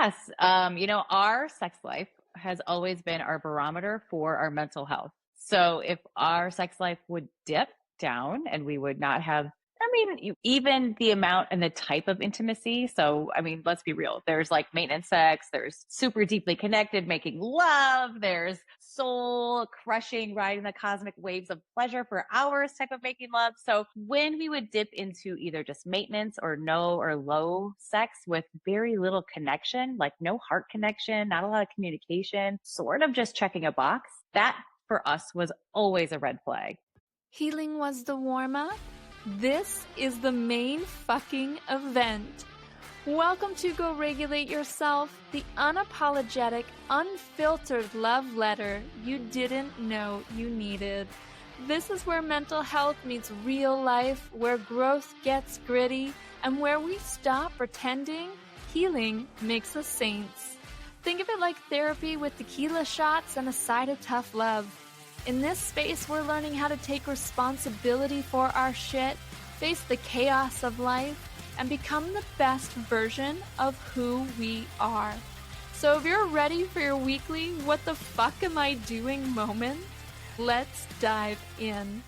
Yes. Our sex life has always been our barometer for our mental health. So if our sex life would dip down and we would not have, even the amount and the type of intimacy. So, let's be real. There's like maintenance sex, there's super deeply connected, making love, there's soul crushing, riding the cosmic waves of pleasure for hours type of making love. So when we would dip into either just maintenance or no or low sex with very little connection, like no heart connection, not a lot of communication, sort of just checking a box, that for us was always a red flag. Healing was the warm-up. This is the main fucking event. Welcome to Go Regulate Yourself, the unapologetic, unfiltered love letter you didn't know you needed. This is where mental health meets real life, where growth gets gritty, and where we stop pretending healing makes us saints. Think of it like therapy with tequila shots and a side of tough love. In this space, we're learning how to take responsibility for our shit, face the chaos of life, and become the best version of who we are. So if you're ready for your weekly "what the fuck am I doing" moment, let's dive in.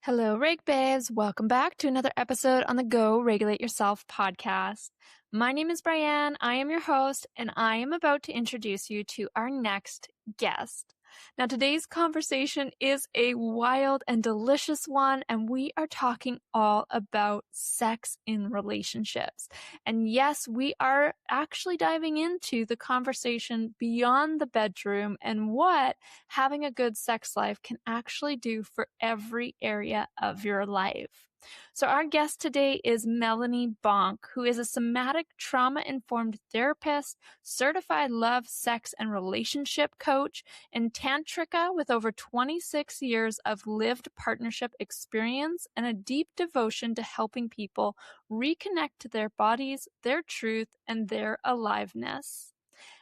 Hello, Reg Babes. Welcome back to another episode on the Go Regulate Yourself podcast. My name is Brianne. I am your host, and I am about to introduce you to our next guest. Now, today's conversation is a wild and delicious one, and we are talking all about sex in relationships. And yes, we are actually diving into the conversation beyond the bedroom and what having a good sex life can actually do for every area of your life. So our guest today is Melanie Bonk, who is a somatic trauma-informed therapist, certified love, sex, and relationship coach, and tantrika with over 26 years of lived partnership experience and a deep devotion to helping people reconnect to their bodies, their truth, and their aliveness.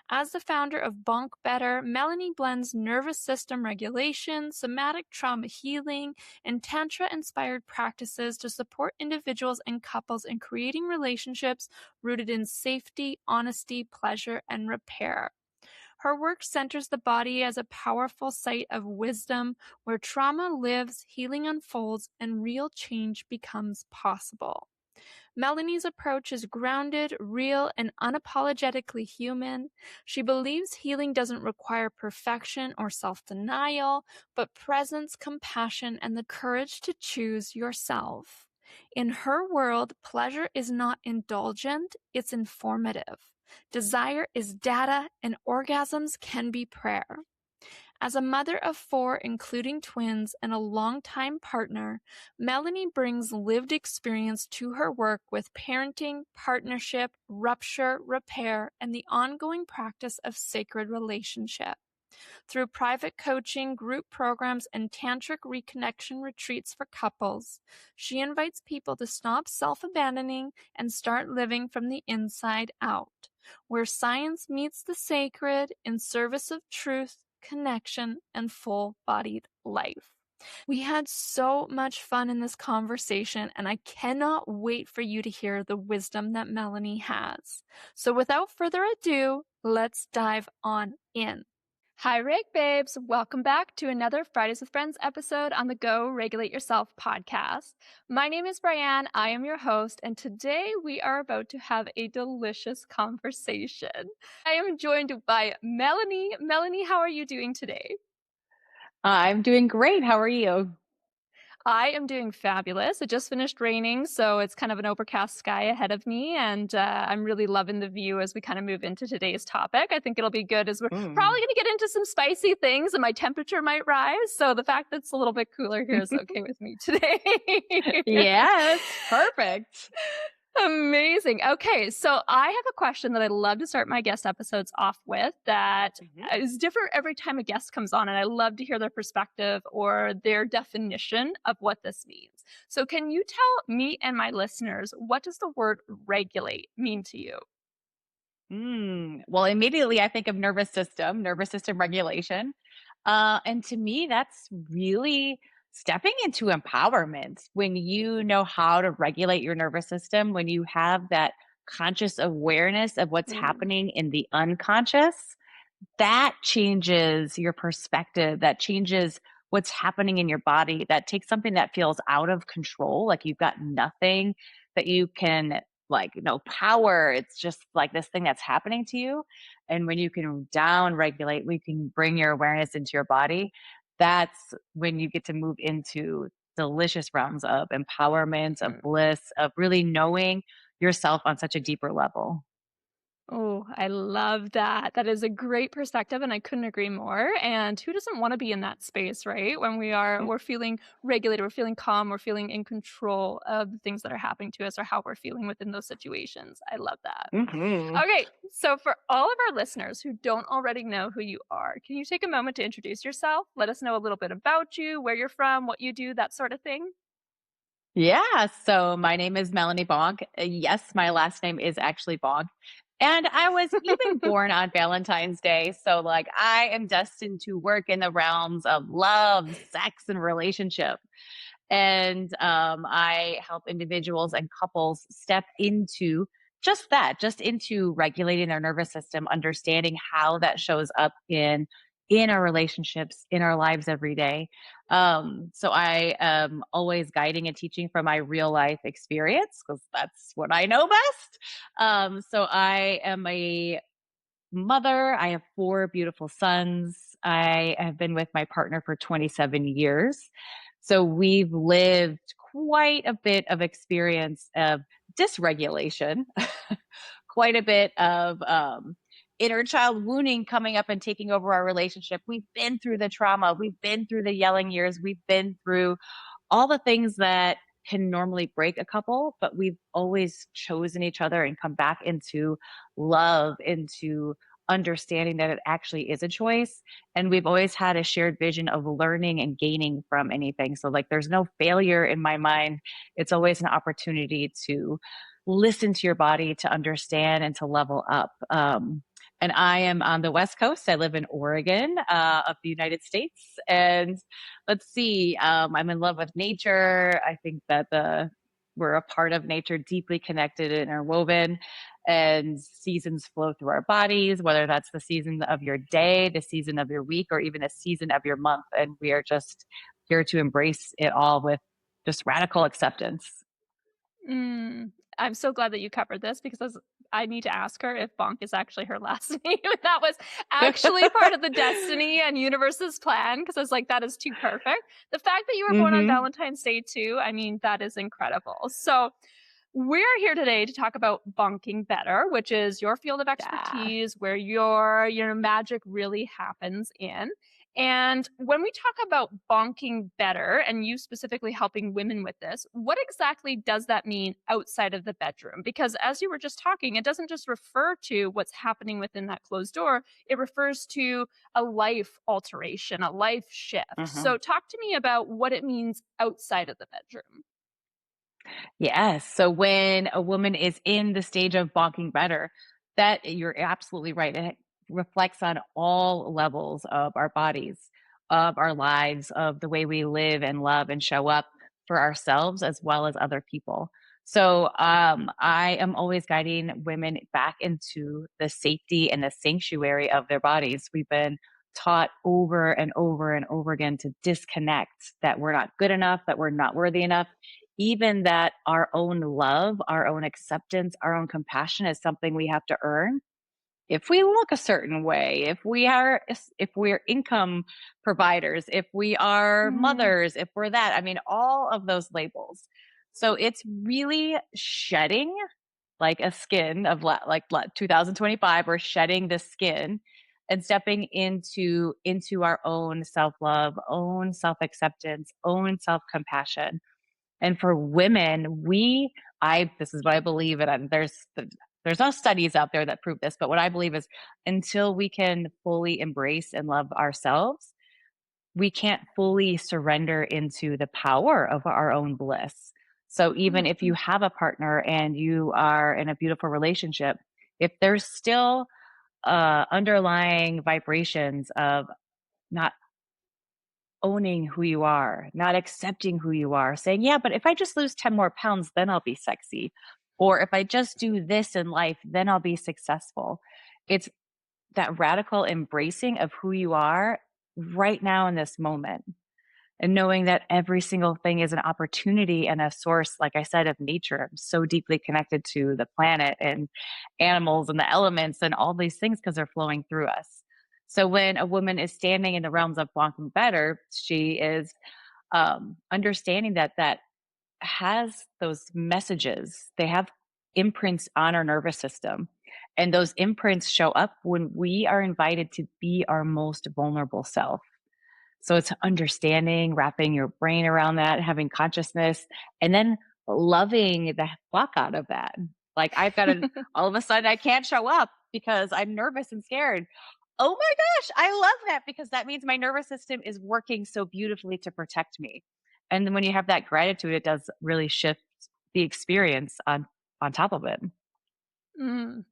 As the founder of Bonk Better, Melanie blends nervous system regulation, somatic trauma healing, and Tantra-inspired practices to support individuals and couples in creating relationships rooted in safety, honesty, pleasure, and repair. Her work centers the body as a powerful site of wisdom where trauma lives, healing unfolds, and real change becomes possible. Melanie's approach is grounded, real, and unapologetically human. She believes healing doesn't require perfection or self-denial, but presence, compassion, and the courage to choose yourself. In her world, pleasure is not indulgent, it's informative. Desire is data, and orgasms can be prayer. As a mother of 4, including twins, and a longtime partner, Melanie brings lived experience to her work with parenting, partnership, rupture, repair, and the ongoing practice of sacred relationship. Through private coaching, group programs, and tantric reconnection retreats for couples, she invites people to stop self-abandoning and start living from the inside out, where science meets the sacred in service of truth, connection, and full-bodied life. We had so much fun in this conversation, and I cannot wait for you to hear the wisdom that Melanie has. So without further ado, let's dive on in. Hi, Reg Babes. Welcome back to another Fridays with Friends episode on the Go Regulate Yourself podcast. My name is Brianne. I am your host, and today we are about to have a delicious conversation. I am joined by Melanie. Melanie, how are you doing today? I'm doing great. How are you? I am doing fabulous. It just finished raining, so it's kind of an overcast sky ahead of me, and I'm really loving the view as we kind of move into today's topic. I think it'll be good as we're probably going to get into some spicy things, and my temperature might rise, so the fact that it's a little bit cooler here is okay with me today. Yes, perfect. Amazing. Okay, so I have a question that I love to start my guest episodes off with that is different every time a guest comes on, and I love to hear their perspective or their definition of what this means. So can you tell me and my listeners, what does the word regulate mean to you? Well, immediately I think of nervous system regulation. And to me, that's really stepping into empowerment when you know how to regulate your nervous system, when you have that conscious awareness of what's Mm. happening in the unconscious, that changes your perspective. That changes what's happening in your body. That takes something that feels out of control, like you've got nothing that you can, like, no power. It's just like this thing that's happening to you. And when you can down regulate, we can bring your awareness into your body. That's when you get to move into delicious realms of empowerment, of bliss, of really knowing yourself on such a deeper level. Oh, I love that. That is a great perspective, and I couldn't agree more. And who doesn't want to be in that space, right? When we're feeling regulated, we're feeling calm, we're feeling in control of the things that are happening to us or how we're feeling within those situations. I love that. Mm-hmm. Okay, so for all of our listeners who don't already know who you are, can you take a moment to introduce yourself? Let us know a little bit about you, where you're from, what you do, that sort of thing. Yeah, so my name is Melanie Bonk. Yes, my last name is actually Bonk. And I was even born on Valentine's Day. So, like, I am destined to work in the realms of love, sex, and relationship. And I help individuals and couples step into just that, just into regulating their nervous system, understanding how that shows up in our relationships, in our lives every day. So I am always guiding and teaching from my real life experience because that's what I know best. So I am a mother. I have four beautiful sons. I have been with my partner for 27 years. So we've lived quite a bit of experience of dysregulation, quite a bit of inner child wounding coming up and taking over our relationship. We've been through the trauma, we've been through the yelling years, we've been through all the things that can normally break a couple, but we've always chosen each other and come back into love, into understanding that it actually is a choice. And we've always had a shared vision of learning and gaining from anything. So, like, there's no failure in my mind. It's always an opportunity to listen to your body, to understand, and to level up. And I am on the West Coast. I live in Oregon of the United States. And let's see, I'm in love with nature. I think that we're a part of nature, deeply connected and interwoven, and seasons flow through our bodies, whether that's the season of your day, the season of your week, or even the season of your month. And we are just here to embrace it all with just radical acceptance. Mm, I'm so glad that you covered this because I need to ask her if Bonk is actually her last name. That was actually part of the destiny and universe's plan because I was like, that is too perfect. The fact that you were born on Hmm. Valentine's Day too, I mean, that is incredible. So we're here today to talk about bonking better, which is your field of Yeah. expertise where your magic really happens in. And when we talk about bonking better, and you specifically helping women with this, what exactly does that mean outside of the bedroom? Because as you were just talking, it doesn't just refer to what's happening within that closed door, it refers to a life alteration, a life shift. Hmm. So, talk to me about what it means outside of the bedroom. Yes. So when a woman is in the stage of bonking better, that you're absolutely right. It reflects on all levels of our bodies, of our lives, of the way we live and love and show up for ourselves as well as other people. So I am always guiding women back into the safety and the sanctuary of their bodies. We've been taught over and over and over again to disconnect, that we're not good enough, that we're not worthy enough, even that our own love, our own acceptance, our own compassion is something we have to earn. If we look a certain way, if we're income providers, if we are Mm, mothers, if we're that, I mean, all of those labels. So it's really shedding like a skin of 2025. We're shedding the skin and stepping into our own self-love, own self-acceptance, own self-compassion. And for women, this is what I believe, and there's no studies out there that prove this, but what I believe is until we can fully embrace and love ourselves, we can't fully surrender into the power of our own bliss. So even if you mhm, have a partner and you are in a beautiful relationship, if there's still underlying vibrations of not owning who you are, not accepting who you are, saying, yeah, but if I just lose 10 more pounds, then I'll be sexy. Or if I just do this in life, then I'll be successful. It's that radical embracing of who you are right now in this moment. And knowing that every single thing is an opportunity and a source, like I said, of nature. I'm so deeply connected to the planet and animals and the elements and all these things because they're flowing through us. So when a woman is standing in the realms of wanting better, she is understanding that has those messages. They have imprints on our nervous system. And those imprints show up when we are invited to be our most vulnerable self. So it's understanding, wrapping your brain around that, having consciousness, and then loving the fuck out of that. Like I've got to, all of a sudden I can't show up because I'm nervous and scared. Oh my gosh, I love that because that means my nervous system is working so beautifully to protect me. And then when you have that gratitude, it does really shift the experience on top of it. Mm.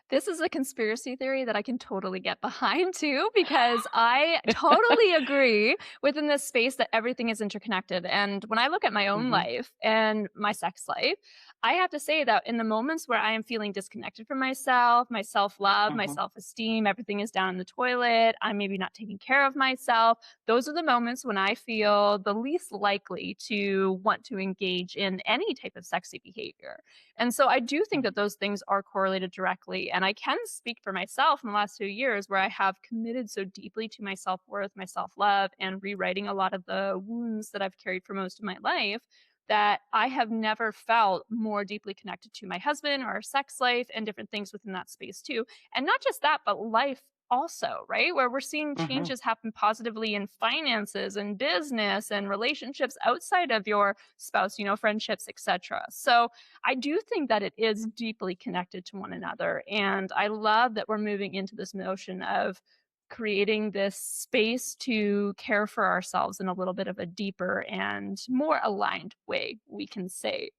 This is a conspiracy theory that I can totally get behind too, because I totally agree within this space that everything is interconnected. And when I look at my own Hmm. life and my sex life, I have to say that in the moments where I am feeling disconnected from myself, my self love, my Hmm. self esteem, everything is down in the toilet, I'm maybe not taking care of myself, those are the moments when I feel the least likely to want to engage in any type of sexy behavior. And so I do think that those things are correlated directly. And I can speak for myself in the last 2 years where I have committed so deeply to my self worth, my self love, and rewriting a lot of the wounds that I've carried for most of my life that I have never felt more deeply connected to my husband or our sex life and different things within that space too. And not just that, but life also, right? Where we're seeing Hmm. changes happen positively in finances and business and relationships outside of your spouse, friendships, etc. So I do think that it is deeply connected to one another. And I love that we're moving into this notion of creating this space to care for ourselves in a little bit of a deeper and more aligned way, we can say.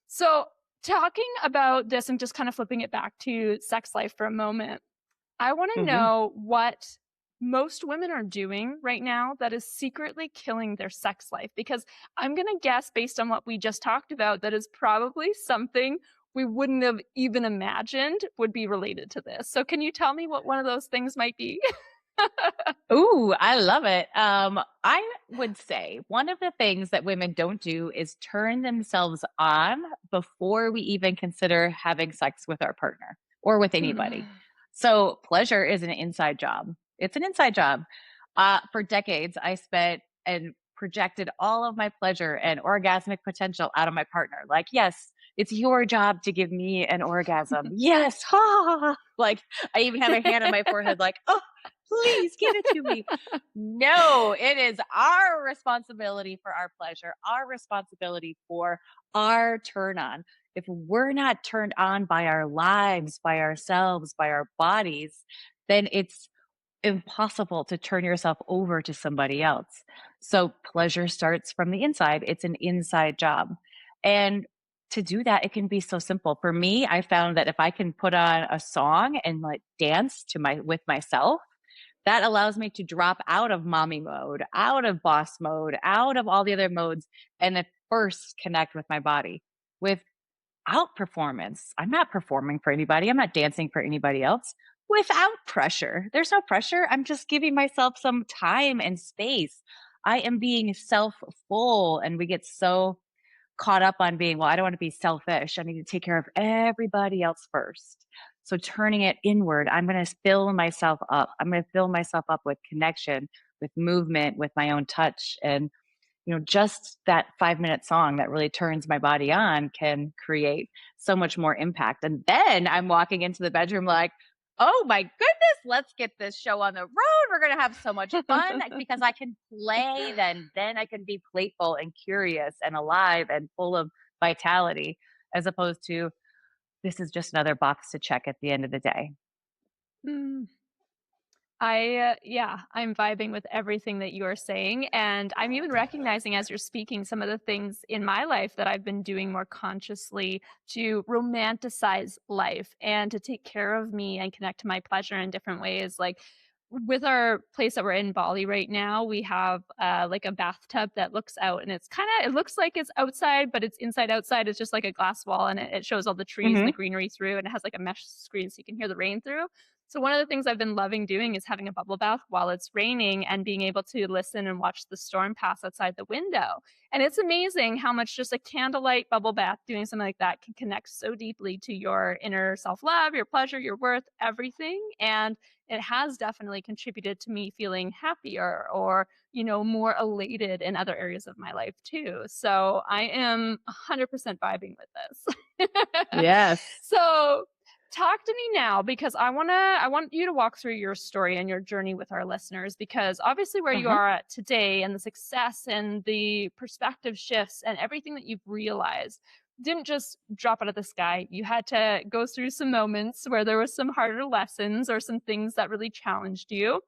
So, talking about this and just kind of flipping it back to sex life for a moment, I want to Hmm. know what most women are doing right now that is secretly killing their sex life. Because I'm going to guess, based on what we just talked about, that is probably something we wouldn't have even imagined would be related to this. So, can you tell me what one of those things might be? Ooh, I love it. I would say one of the things that women don't do is turn themselves on before we even consider having sex with our partner or with anybody. Mm. So pleasure is an inside job. It's an inside job. For decades, I spent and projected all of my pleasure and orgasmic potential out of my partner. Like, yes, it's your job to give me an orgasm. Yes, ha ha ha. Like, I even have a hand on my forehead, like, oh, please give it to me. No, it is our responsibility for our pleasure, our responsibility for our turn on. If we're not turned on by our lives, by ourselves, by our bodies, then it's impossible to turn yourself over to somebody else. So pleasure starts from the inside. It's an inside job. And to do that, it can be so simple. For me, I found that if I can put on a song and like dance to my with myself, that allows me to drop out of mommy mode, out of boss mode, out of all the other modes, and then first connect with my body. Without performance, I'm not performing for anybody. I'm not dancing for anybody else. Without pressure, there's no pressure. I'm just giving myself some time and space. I am being self full, and we get so caught up on being, well, I don't want to be selfish. I need to take care of everybody else first. So turning it inward, I'm going to fill myself up. I'm going to fill myself up with connection, with movement, with my own touch. And, just that 5-minute song that really turns my body on can create so much more impact. And then I'm walking into the bedroom like, oh my goodness, let's get this show on the road. We're going to have so much fun because I can play then I can be playful and curious and alive and full of vitality as opposed to this is just another box to check at the end of the day. Mm. Yeah, I'm vibing with everything that you are saying. And I'm even recognizing as you're speaking some of the things in my life that I've been doing more consciously to romanticize life and to take care of me and connect to my pleasure in different ways. Like, with our place that we're in Bali right now, we have like a bathtub that looks out, and it looks like it's outside, but it's inside outside. It's just like a glass wall, and it shows all the trees and the Hmm. greenery through, and it has like a mesh screen so you can hear the rain through. So one of the things I've been loving doing is having a bubble bath while it's raining and being able to listen and watch the storm pass outside the window. And it's amazing how much just a candlelight bubble bath doing something like that can connect so deeply to your inner self-love, your pleasure, your worth, everything. And it has definitely contributed to me feeling happier or, more elated in other areas of my life too. So I am 100% vibing with this. Yes. So talk to me now because I want you to walk through your story and your journey with our listeners because obviously where you Uh-huh. are at today and the success and the perspective shifts and everything that you've realized didn't just drop out of the sky. You had to go through some moments where there was some harder lessons or some things that really challenged you.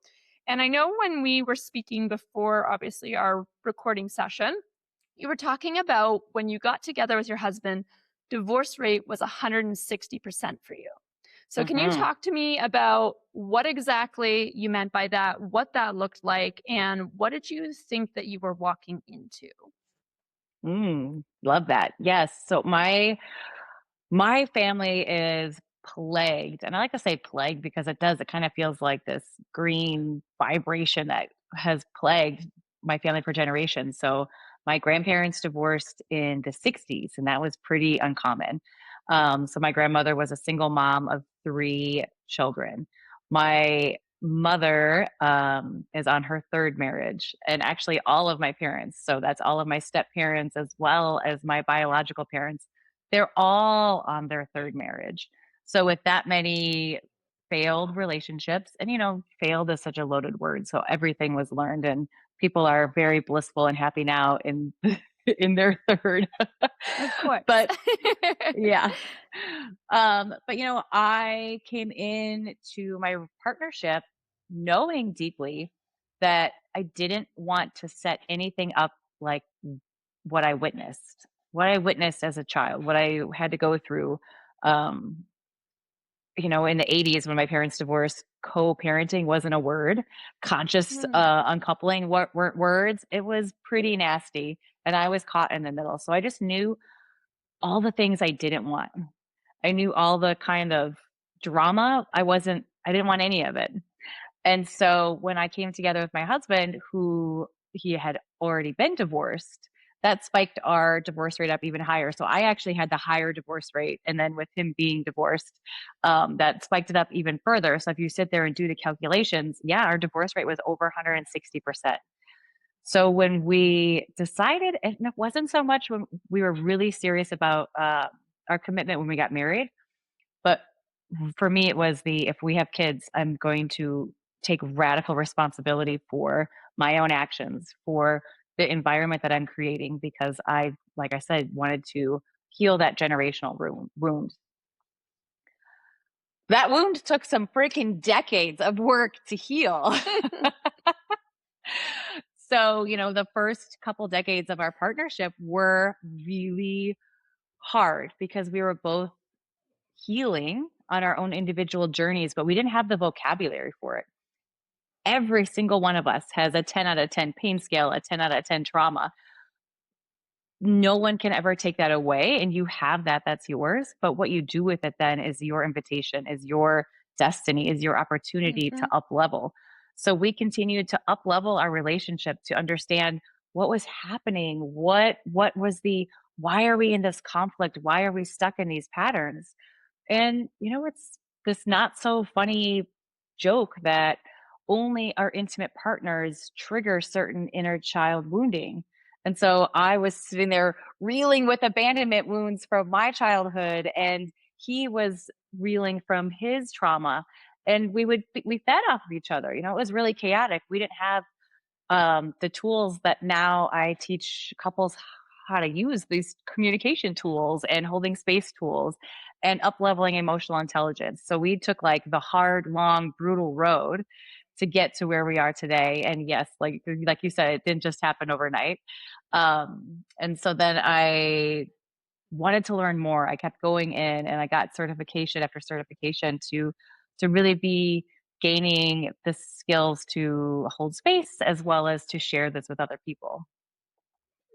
And I know when we were speaking before, obviously, our recording session, you were talking about when you got together with your husband, divorce rate was 160% for you. So, can you Hmm. talk to me about what exactly you meant by that, what that looked like, and what did you think that you were walking into? Love that. Yes. So my family is plagued, and I like to say plagued because it does. It kind of feels like this green vibration that has plagued my family for generations. So my grandparents divorced in the 60s, and that was pretty uncommon. So my grandmother was a single mom of three children. My mother is on her third marriage, and actually all of my parents. So that's all of my step parents as well as my biological parents, they're all on their third marriage. So with that many failed relationships, and failed is such a loaded word. So everything was learned and people are very blissful and happy now in in their third. Of course. But yeah. But I came into my partnership knowing deeply that I didn't want to set anything up like what I witnessed, what I witnessed as a child, what I had to go through. Um, in the 80s when my parents divorced, co-parenting wasn't a word. Conscious Hmm. uncoupling weren't words. It was pretty nasty. And I was caught in the middle. So I just knew all the things I didn't want. I knew all the kind of drama. I didn't want any of it. And so when I came together with my husband, who he had already been divorced, that spiked our divorce rate up even higher. So I actually had the higher divorce rate. And then with him being divorced, that spiked it up even further. So if you sit there and do the calculations, yeah, our divorce rate was over 160%. So when we decided, and it wasn't so much when we were really serious about our commitment when we got married, but for me, it was if we have kids, I'm going to take radical responsibility for my own actions, for the environment that I'm creating, because like I said, wanted to heal that generational wound. That wound took some freaking decades of work to heal. So, the first couple decades of our partnership were really hard because we were both healing on our own individual journeys, but we didn't have the vocabulary for it. Every single one of us has a 10 out of 10 pain scale, a 10 out of 10 trauma. No one can ever take that away, and you have that, that's yours. But what you do with it then is your invitation, is your destiny, is your opportunity to Hmm. up level. So we continued to up level our relationship to understand what was happening, what was why are we in this conflict? Why are we stuck in these patterns? And, it's this not so funny joke that only our intimate partners trigger certain inner child wounding. And so I was sitting there reeling with abandonment wounds from my childhood, and he was reeling from his trauma. And we fed off of each other. It was really chaotic. We didn't have the tools that now I teach couples how to use, these communication tools and holding space tools and up leveling emotional intelligence. So we took like the hard, long, brutal road to get to where we are today. And yes, like you said, it didn't just happen overnight. And so then I wanted to learn more. I kept going in and I got certification after certification to really be gaining the skills to hold space as well as to share this with other people.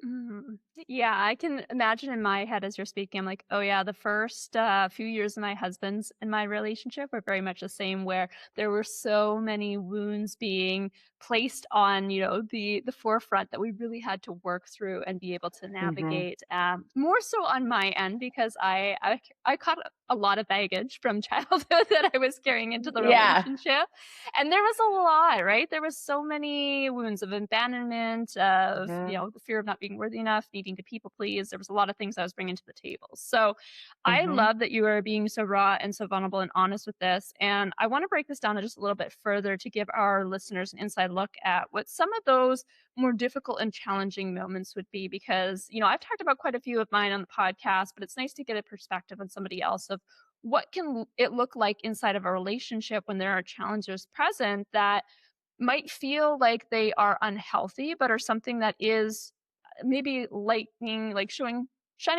Mhm. Yeah, I can imagine in my head as you're speaking, I'm like, oh yeah, the first few years of my husband's and my relationship were very much the same, where there were so many wounds being placed on, the forefront that we really had to work through and be able to Hmm. navigate. More so on my end because I caught a lot of baggage from childhood that I was carrying into the Yeah. relationship. And there was a lot, right? There was so many wounds of abandonment, of, Hmm. the fear of not being worthy enough, needing to people please. There was a lot of things I was bringing to the table. So I Hmm. love that you are being so raw and so vulnerable and honest with this. And I want to break this down just a little bit further to give our listeners an inside look at what some of those more difficult and challenging moments would be. Because, I've talked about quite a few of mine on the podcast, but it's nice to get a perspective on somebody else of what can it look like inside of a relationship when there are challenges present that might feel like they are unhealthy, but are something that is maybe lightning, like shining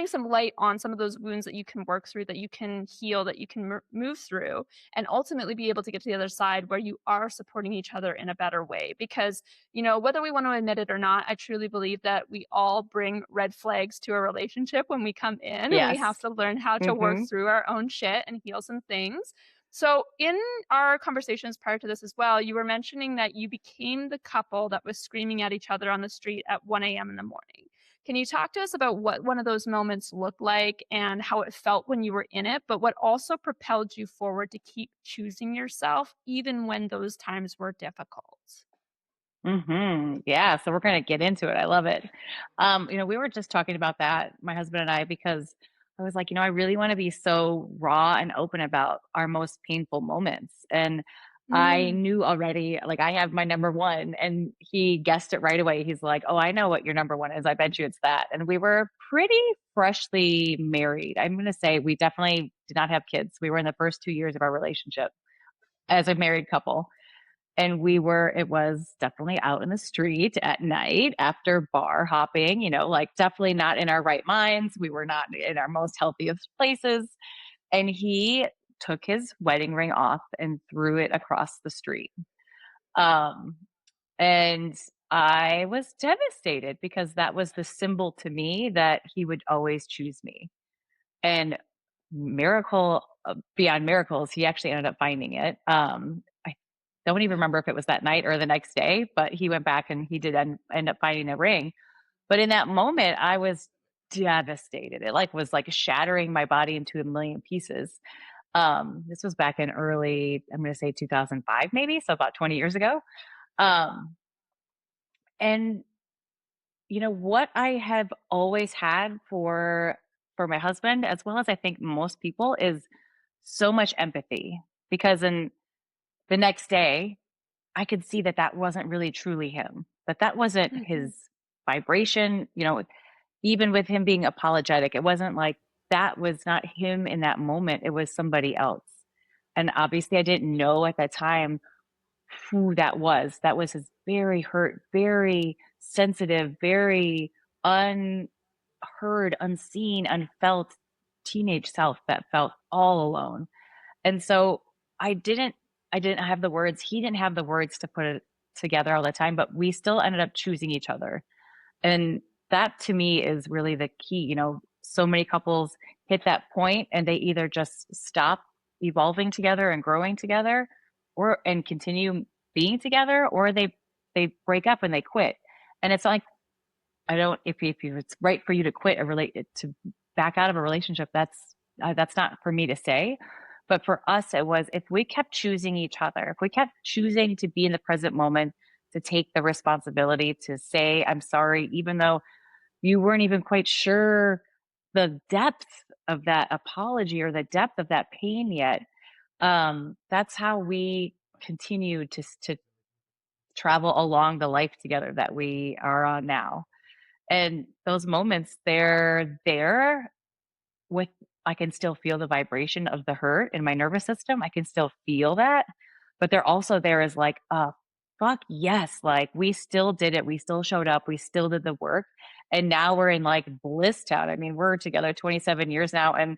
some light on some of those wounds that you can work through, that you can heal, that you can move through, and ultimately be able to get to the other side where you are supporting each other in a better way. Because, whether we want to admit it or not, I truly believe that we all bring red flags to a relationship when we come in, and we have Yes. to learn how to work Hmm. through our own shit and heal some things. So, in our conversations prior to this as well, you were mentioning that you became the couple that was screaming at each other on the street at 1 a.m. in the morning. Can you talk to us about what one of those moments looked like and how it felt when you were in it, but what also propelled you forward to keep choosing yourself even when those times were difficult? Yeah, so we're gonna get into it. I love it. We were just talking about that, my husband and I, because I was like, I really want to be so raw and open about our most painful moments. And I Mm, knew already, like I have my number one, and he guessed it right away. He's like, "Oh, I know what your number one is. I bet you it's that." And we were pretty freshly married. I'm gonna say we definitely did not have kids. We were in the first 2 years of our relationship as a married couple, and it was definitely out in the street at night after bar hopping, like definitely not in our right minds. We were not in our most healthiest places. And he took his wedding ring off and threw it across the street. Um, and I was devastated because that was the symbol to me that he would always choose me. And miracle beyond miracles, he actually ended up finding it. I don't even remember if it was that night or the next day, but he went back and he did end up finding a ring. But in that moment, I was devastated. It was like shattering my body into a million pieces. This was back in early, I'm going to say 2005, maybe, so about 20 years ago. Um, and what I have always had for my husband, as well as I think most people, is so much empathy, because in the next day I could see that that wasn't really truly him, that that wasn't mhm, his vibration, even with him being apologetic, it wasn't like that was not him in that moment, it was somebody else. And obviously I didn't know at that time who that was. That was his very hurt, very sensitive, very unheard, unseen, unfelt teenage self that felt all alone. And so I didn't I didn't have the words. He didn't have the words to put it together all the time, but we still ended up choosing each other. And that to me is really the key. So many couples hit that point and they either just stop evolving together and growing together, or and continue being together, or they break up and they quit. And it's like, I don't if it's right for you to quit a to back out of a relationship, that's not for me to say. But for us, it was, if we kept choosing each other, if we kept choosing to be in the present moment, to take the responsibility to say I'm sorry, even though you weren't even quite sure the depth of that apology or the depth of that pain yet. That's how we continue to travel along the life together that we are on now. And those moments, they're there with, I can still feel the vibration of the hurt in my nervous system. I can still feel that, but they're also there as like, fuck yes, like we still did it. We still showed up. We still did the work. And now we're in like bliss town. I mean, we're together 27 years now, and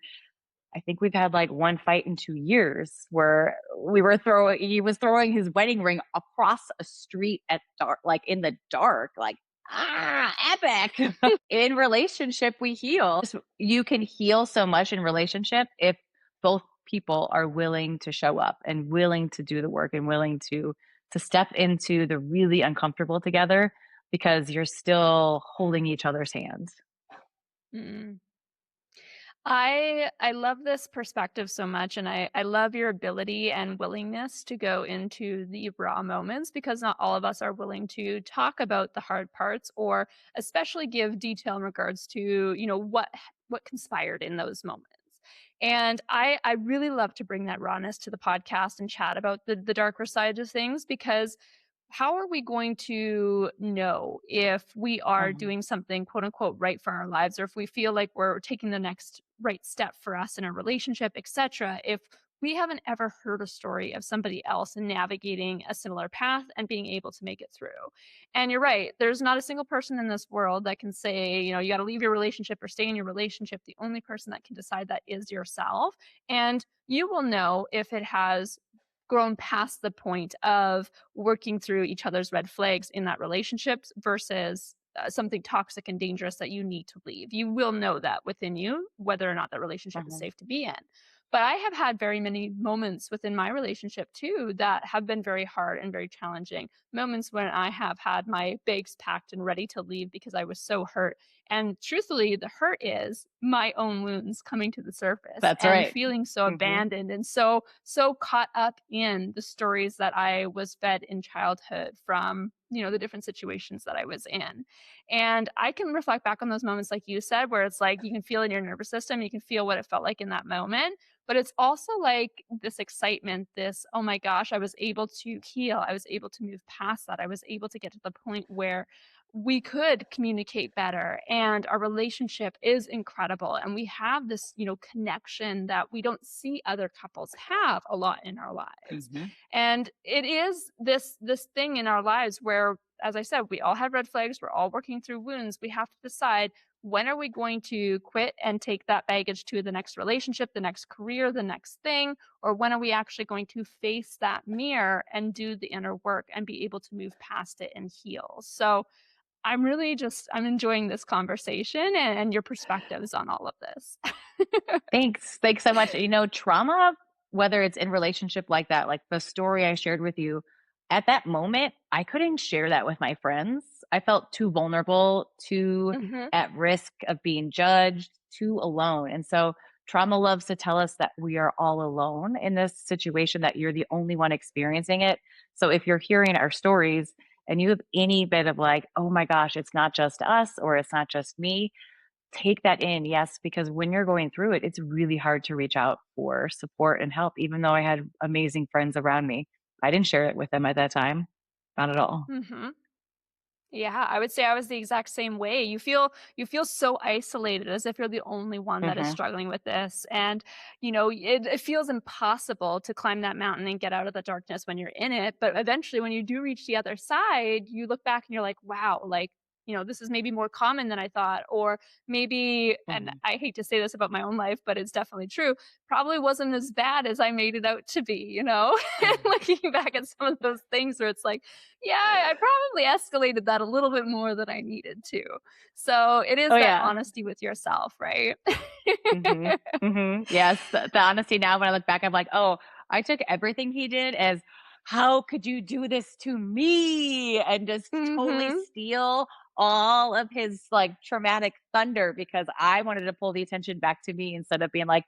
I think we've had like one fight in 2 years where he was throwing his wedding ring across a street at dark, like in the dark, like, epic. In relationship, we heal. You can heal so much in relationship if both people are willing to show up and willing to do the work and willing to step into the really uncomfortable together because you're still holding each other's hands. Mm. I love this perspective so much, and I love your ability and willingness to go into the raw moments because not all of us are willing to talk about the hard parts or especially give detail in regards to, what conspired in those moments. And I really love to bring that rawness to the podcast and chat about the darker side of things because how are we going to know if we are Mhm, doing something quote unquote right for our lives or if we feel like we're taking the next right step for us in a relationship, etc., if we haven't ever heard a story of somebody else navigating a similar path and being able to make it through? And you're right, there's not a single person in this world that can say, you got to leave your relationship or stay in your relationship. The only person that can decide that is yourself. And you will know if it has grown past the point of working through each other's red flags in that relationship versus something toxic and dangerous that you need to leave. You will know that within you, whether or not that relationship is mhm, safe to be in. But I have had very many moments within my relationship too that have been very hard and very challenging. Moments when I have had my bags packed and ready to leave because I was so hurt. And truthfully, the hurt is my own wounds coming to the surface that's and right. feeling so Mhm, abandoned and so caught up in the stories that I was fed in childhood from, the different situations that I was in. And I can reflect back on those moments, like you said, where it's like you can feel in your nervous system, you can feel what it felt like in that moment. But it's also like this excitement, this, oh my gosh, I was able to heal. I was able to move past that. I was able to get to the point where we could communicate better and our relationship is incredible and we have this connection that we don't see other couples have a lot in our lives. mhm. And it is this thing in our lives where, as I said, we all have red flags, we're all working through wounds. We have to decide, when are we going to quit and take that baggage to the next relationship, the next career, the next thing, or when are we actually going to face that mirror and do the inner work and be able to move past it and heal? So I'm enjoying this conversation and your perspectives on all of this. Thanks. Thanks so much. Trauma, whether it's in relationship like that, like the story I shared with you, at that moment, I couldn't share that with my friends. I felt too vulnerable, too Mhm. at risk of being judged, too alone. And so trauma loves to tell us that we are all alone in this situation, that you're the only one experiencing it. So if you're hearing our stories and you have any bit of like, oh my gosh, it's not just us or it's not just me, take that in, yes, because when you're going through it, it's really hard to reach out for support and help, even though I had amazing friends around me. I didn't share it with them at that time. Not at all. Mhm. Yeah, I would say I was the exact same way. You feel so isolated as if you're the only one that is Mhm, struggling with this. And, it feels impossible to climb that mountain and get out of the darkness when you're in it. But eventually when you do reach the other side, you look back and you're like, wow, like, this is maybe more common than I thought. Or maybe, and mhm, I hate to say this about my own life, but it's definitely true, probably wasn't as bad as I made it out to be. mhm, Looking back at some of those things where it's like, yeah, I probably escalated that a little bit more than I needed to. So it oh, is that yeah. honesty with yourself, right? Mhm, mhm. Yes, the honesty now when I look back, I'm like, "Oh, I took everything he did as, 'How could you do this to me?' and just totally Mhm. steal all of his, like, traumatic thunder because I wanted to pull the attention back to me instead of being like,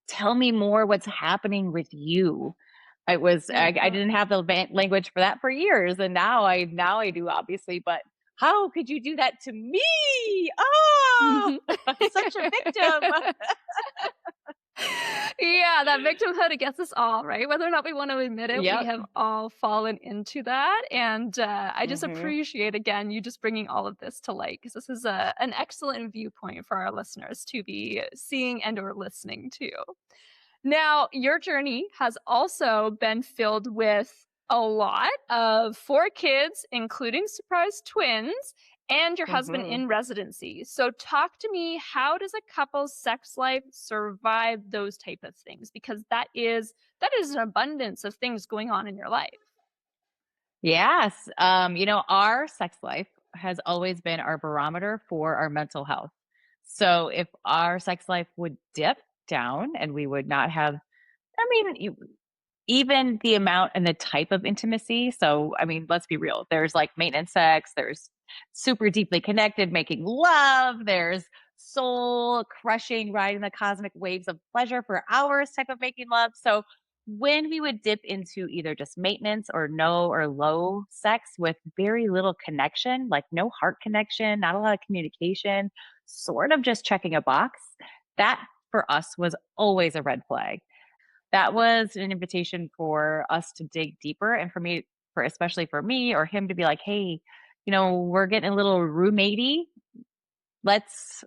'Tell me more what's happening with you.'" I Mhm. didn't have the language for that for years, and now I do, obviously, but, "How could you do that to me? Oh, Mhm. I'm such a victim." Yeah, that victimhood, it gets us all, right? Whether or not we want to admit it, we Yep. have all fallen into that. And I just Mhm. appreciate, again, you just bringing all of this to light because this is an excellent viewpoint for our listeners to be seeing and or listening to. Now, your journey has also been filled with a lot of 4 kids, including surprise twins, and your husband Hmm. in residency. So talk to me, how does a couple's sex life survive those type of things? Because that is an abundance of things going on in your life. Yes. Our sex life has always been our barometer for our mental health. So if our sex life would dip down and we would not have, I mean, even the amount and the type of intimacy. So, I mean, let's be real. There's like maintenance sex, there's super deeply connected, making love, there's soul crushing, riding the cosmic waves of pleasure for hours type of making love. So, when we would dip into either just maintenance or no or low sex with very little connection, like no heart connection, not a lot of communication, sort of just checking a box, that for us was always a red flag. That was an invitation for us to dig deeper and for me, for especially for me or him to be like, "Hey, we're getting a little roommatey. Let's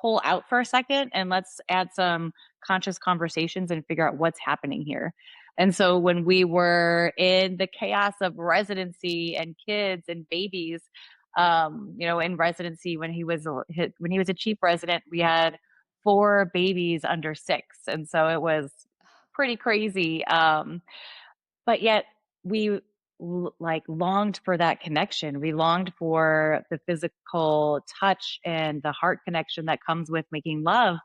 pull out for a second and let's add some conscious conversations and figure out what's happening here." And so when we were in the chaos of residency and kids and babies, in residency when he was a chief resident, we had 4 babies under 6, and so it was pretty crazy. But yet we like longed for that connection. We longed for the physical touch and the heart connection that comes with making love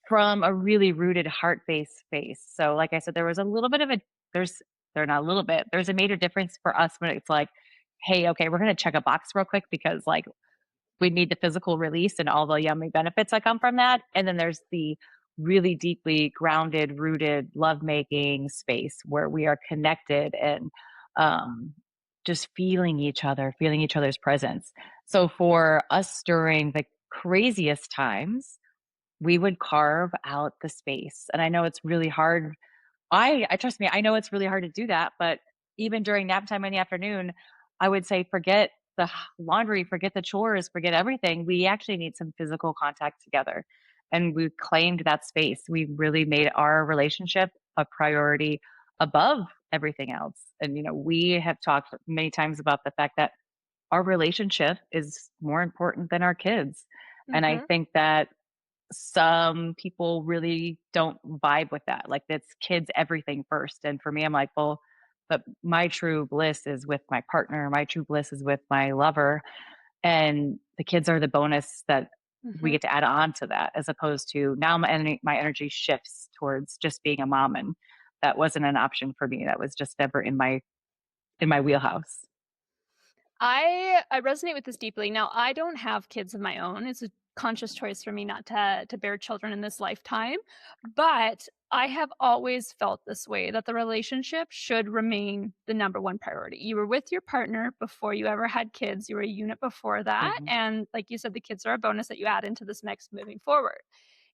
from a really rooted heart-based space. So like I said, there was a little bit of a there's they're not a little bit. There's a major difference for us when it's like, hey, okay, we're gonna check a box real quick because like we need the physical release and all the yummy benefits that come from that. And then there's the really deeply grounded, rooted lovemaking space where we are connected and um, just feeling each other's presence. So for us during the craziest times, we would carve out the space. And I know it's really hard. I trust me, I know it's really hard to do that, but even during nap time in the afternoon, I would say forget the laundry, forget the chores, forget everything. We actually need some physical contact together. And we claimed that space. We really made our relationship a priority above everything else. And we have talked many times about the fact that our relationship is more important than our kids. And I Mhm. think that some people really don't vibe with that. Like that's kids everything first. And for me, I'm like, well, but my true bliss is with my partner. My true bliss is with my lover. And the kids are the bonus that we Mhm. get to add on to that, as opposed to now my energy shifts towards just being a mom. And that wasn't an option for me. That was just never in my wheelhouse. I resonate with this deeply. Now, I don't have kids of my own. It's a conscious choice for me not to bear children in this lifetime, but I have always felt this way, that the relationship should remain the number one priority. You were with your partner before you ever had kids. You were a unit before that, Hmm. and like you said, the kids are a bonus that you add into this mix moving forward.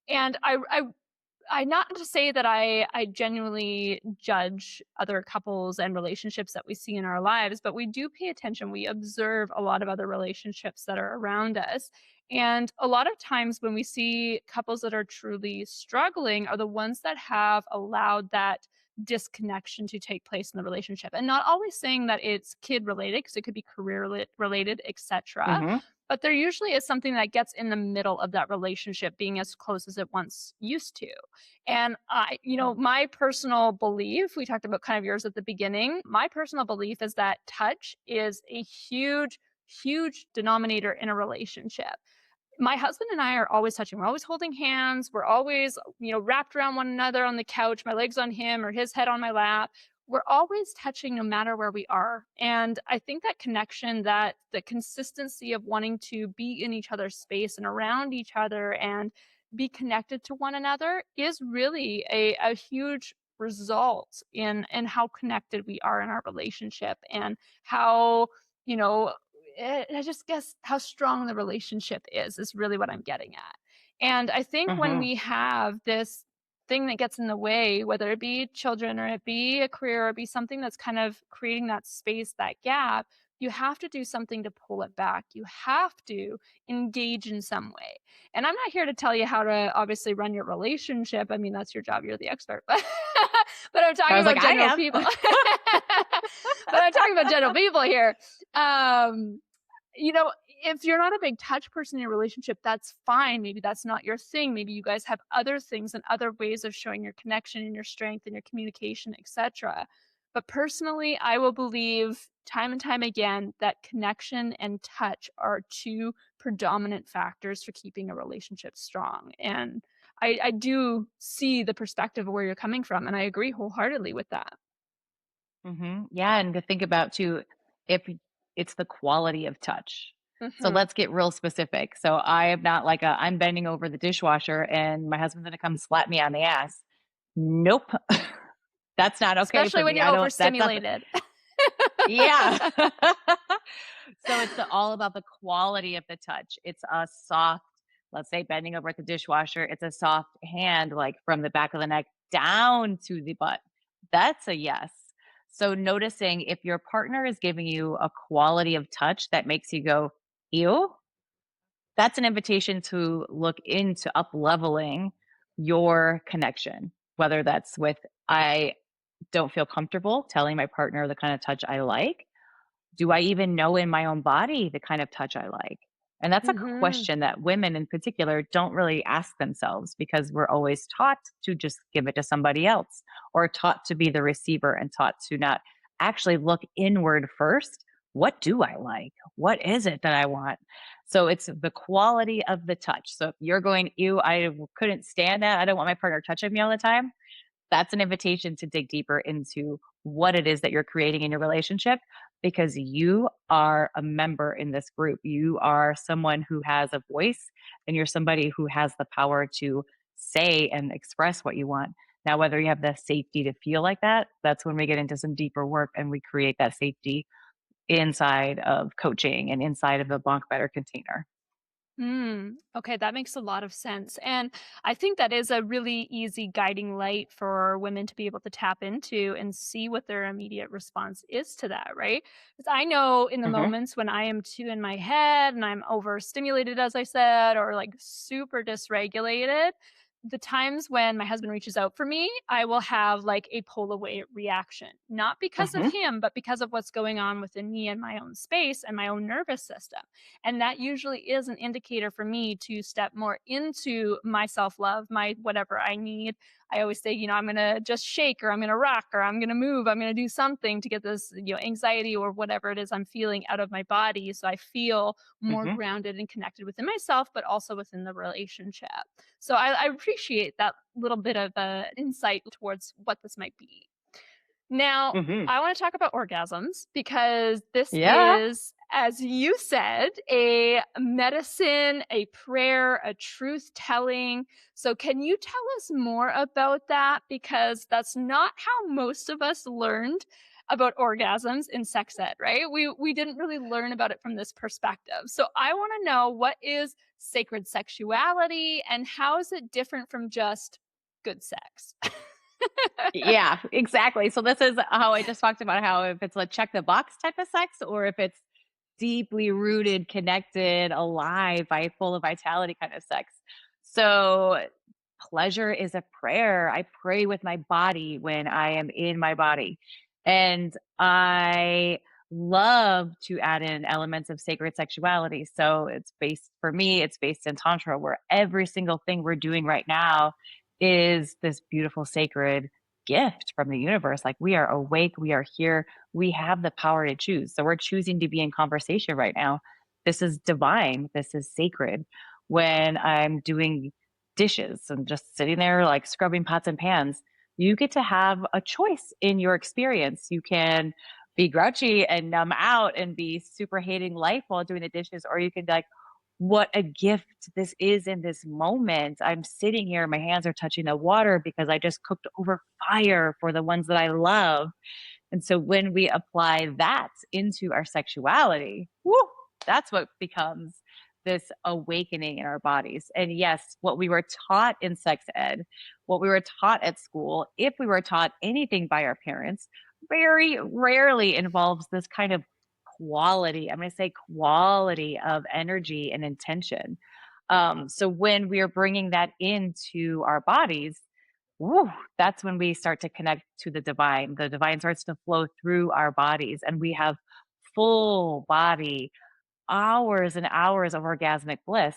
And I not to say that I genuinely judge other couples and relationships that we see in our lives, but we do pay attention. We observe a lot of other relationships that are around us. And a lot of times when we see couples that are truly struggling are the ones that have allowed that disconnection to take place in the relationship. And not always saying that it's kid related, because it could be career related, etc. Hmm. But there usually is something that gets in the middle of that relationship being as close as it once used to. And my personal belief, we talked about kind of yours at the beginning. My personal belief is that touch is a huge, huge denominator in a relationship. My husband and I are always touching. We're always holding hands. We're always, wrapped around one another on the couch, my legs on him or his head on my lap. We're always touching no matter where we are. And I think that connection, that the consistency of wanting to be in each other's space and around each other and be connected to one another is really a huge result in how connected we are in our relationship, and how, you know, I just guess how strong the relationship is really what I'm getting at. And I think when Hmm. we have this thing that gets in the way, whether it be children or it be a career or it be something that's kind of creating that space, that gap, you have to do something to pull it back. You have to engage in some way. And I'm not here to tell you how to obviously run your relationship. I mean, that's your job. You're the expert. But I'm I talking was like, about I general am. people. But I'm talking about general people here. Um, if you're not a big touch person in your relationship, that's fine. Maybe that's not your thing. Maybe you guys have other things and other ways of showing your connection and your strength and your communication, etc. But personally, I will believe time and time again that connection and touch are two predominant factors for keeping a relationship strong. And I do see the perspective of where you're coming from, and I agree wholeheartedly with that. Yeah, and to think about too, if it's the quality of touch. So Hmm. let's get real specific. So I am not like I'm bending over the dishwasher and my husband's gonna come slap me on the ass. Nope. That's not okay Especially for when me. you're I don't that's not the, overstimulated. yeah. So it's all about the quality of the touch. It's a soft, let's say bending over at the dishwasher, it's a soft hand like from the back of the neck down to the butt. That's a yes. So noticing if your partner is giving you a quality of touch that makes you go, ew, that's an invitation to look into up leveling your connection, whether that's with, I don't feel comfortable telling my partner the kind of touch I like. Do I even know in my own body the kind of touch I like? And that's a Hmm. question that women in particular don't really ask themselves because we're always taught to just give it to somebody else or taught to be the receiver and taught to not actually look inward first. What do I like? What is it that I want? So it's the quality of the touch. So if you're going, ew, couldn't stand that. I don't want my partner touching me all the time, that's an invitation to dig deeper into what it is that you're creating in your relationship because you are a member in this group. You are someone who has a voice and you're somebody who has the power to say and express what you want. Now, whether you have the safety to feel like that, that's when we get into some deeper work and we create that safety inside of coaching and inside of the Bonk Better container. Okay, that makes a lot of sense. And I think that is a really easy guiding light for women to be able to tap into and see what their immediate response is to that, right? Because I know in the Hmm. moments when I am too in my head and I'm overstimulated, as I said, or like super dysregulated, the times when my husband reaches out for me, I will have like a pull away reaction, not because of Hmm. him, but because of what's going on within me and my own space and my own nervous system. And that usually is an indicator for me to step more into my self love, my whatever I need. I always say, I'm going to just shake or I'm going to rock or I'm going to move. I'm going to do something to get this, anxiety or whatever it is I'm feeling out of my body. So I feel more Hmm. grounded and connected within myself, but also within the relationship. So I appreciate that little bit of insight towards what this might be. Now, Hmm. I want to talk about orgasms because this Yeah. is, as you said, a medicine, a prayer, a truth telling. So, can you tell us more about that? Because that's not how most of us learned about orgasms in sex ed, right? We didn't really learn about it from this perspective. So, I want to know, what is sacred sexuality and how is it different from just good sex? Yeah, exactly. So this is how I just talked about how if it's a check the box type of sex or if it's deeply rooted, connected, alive, full of vitality kind of sex. So pleasure is a prayer. I pray with my body when I am in my body. And I love to add in elements of sacred sexuality. So it's based, for me, it's based in Tantra, where every single thing we're doing right now is this beautiful sacred gift from the universe. Like we are awake, we are here, we have the power to choose. So we're choosing to be in conversation right now. This is divine, this is sacred. When I'm doing dishes and just sitting there like scrubbing pots and pans, you get to have a choice in your experience. You can be grouchy and numb out and be super hating life while doing the dishes, or you can be like, what a gift this is in this moment. I'm sitting here, my hands are touching the water because I just cooked over fire for the ones that I love. And so when we apply that into our sexuality, whoo, that's what becomes this awakening in our bodies. And yes, what we were taught in sex ed, what we were taught at school, if we were taught anything by our parents, very rarely involves this kind of quality. I'm going to say quality of energy and intention. So when we are bringing that into our bodies, woo, that's when we start to connect to the divine. The divine starts to flow through our bodies, and we have full body hours and hours of orgasmic bliss.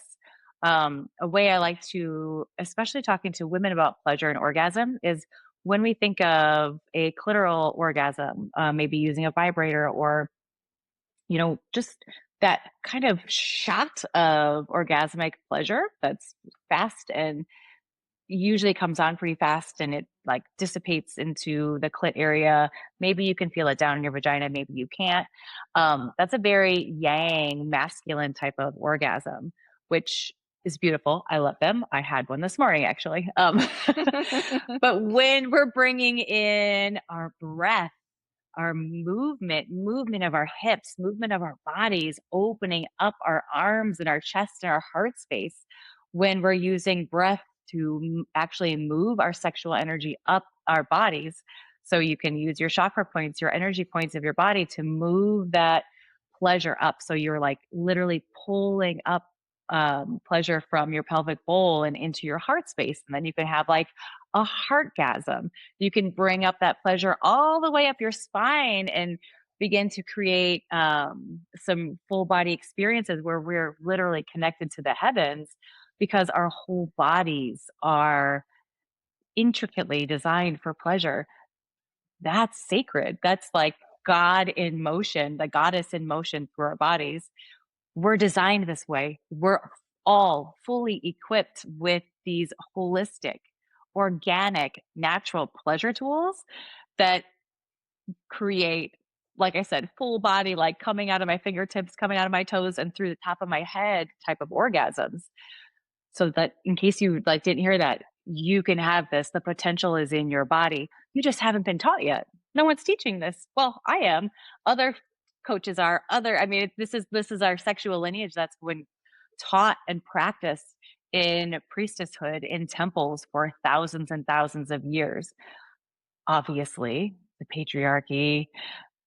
A way I like to, especially talking to women about pleasure and orgasm, is when we think of a clitoral orgasm, maybe using a vibrator or, just that kind of shot of orgasmic pleasure that's fast and usually comes on pretty fast and it like dissipates into the clit area. Maybe you can feel it down in your vagina, maybe you can't. That's a very yang, masculine type of orgasm, which is beautiful. I love them. I had one this morning, actually. But when we're bringing in our breath, our movement of our hips, movement of our bodies, opening up our arms and our chest and our heart space, when we're using breath to actually move our sexual energy up our bodies. So you can use your chakra points, your energy points of your body to move that pleasure up. So you're like literally pulling up pleasure from your pelvic bowl and into your heart space. And then you can have like a heartgasm. You can bring up that pleasure all the way up your spine and begin to create some full body experiences where we're literally connected to the heavens because our whole bodies are intricately designed for pleasure. That's sacred. That's like God in motion, the goddess in motion through our bodies. We're designed this way. We're all fully equipped with these holistic, organic, natural pleasure tools that create, like I said, full body, like coming out of my fingertips, coming out of my toes, and through the top of my head type of orgasms. So that in case you like didn't hear that, you can have this. The potential is in your body. You just haven't been taught yet. No one's teaching this. Well, I am. Other coaches are. I mean, this is our sexual lineage that's been taught and practiced in priestesshood in temples for thousands and thousands of years. Obviously, the patriarchy,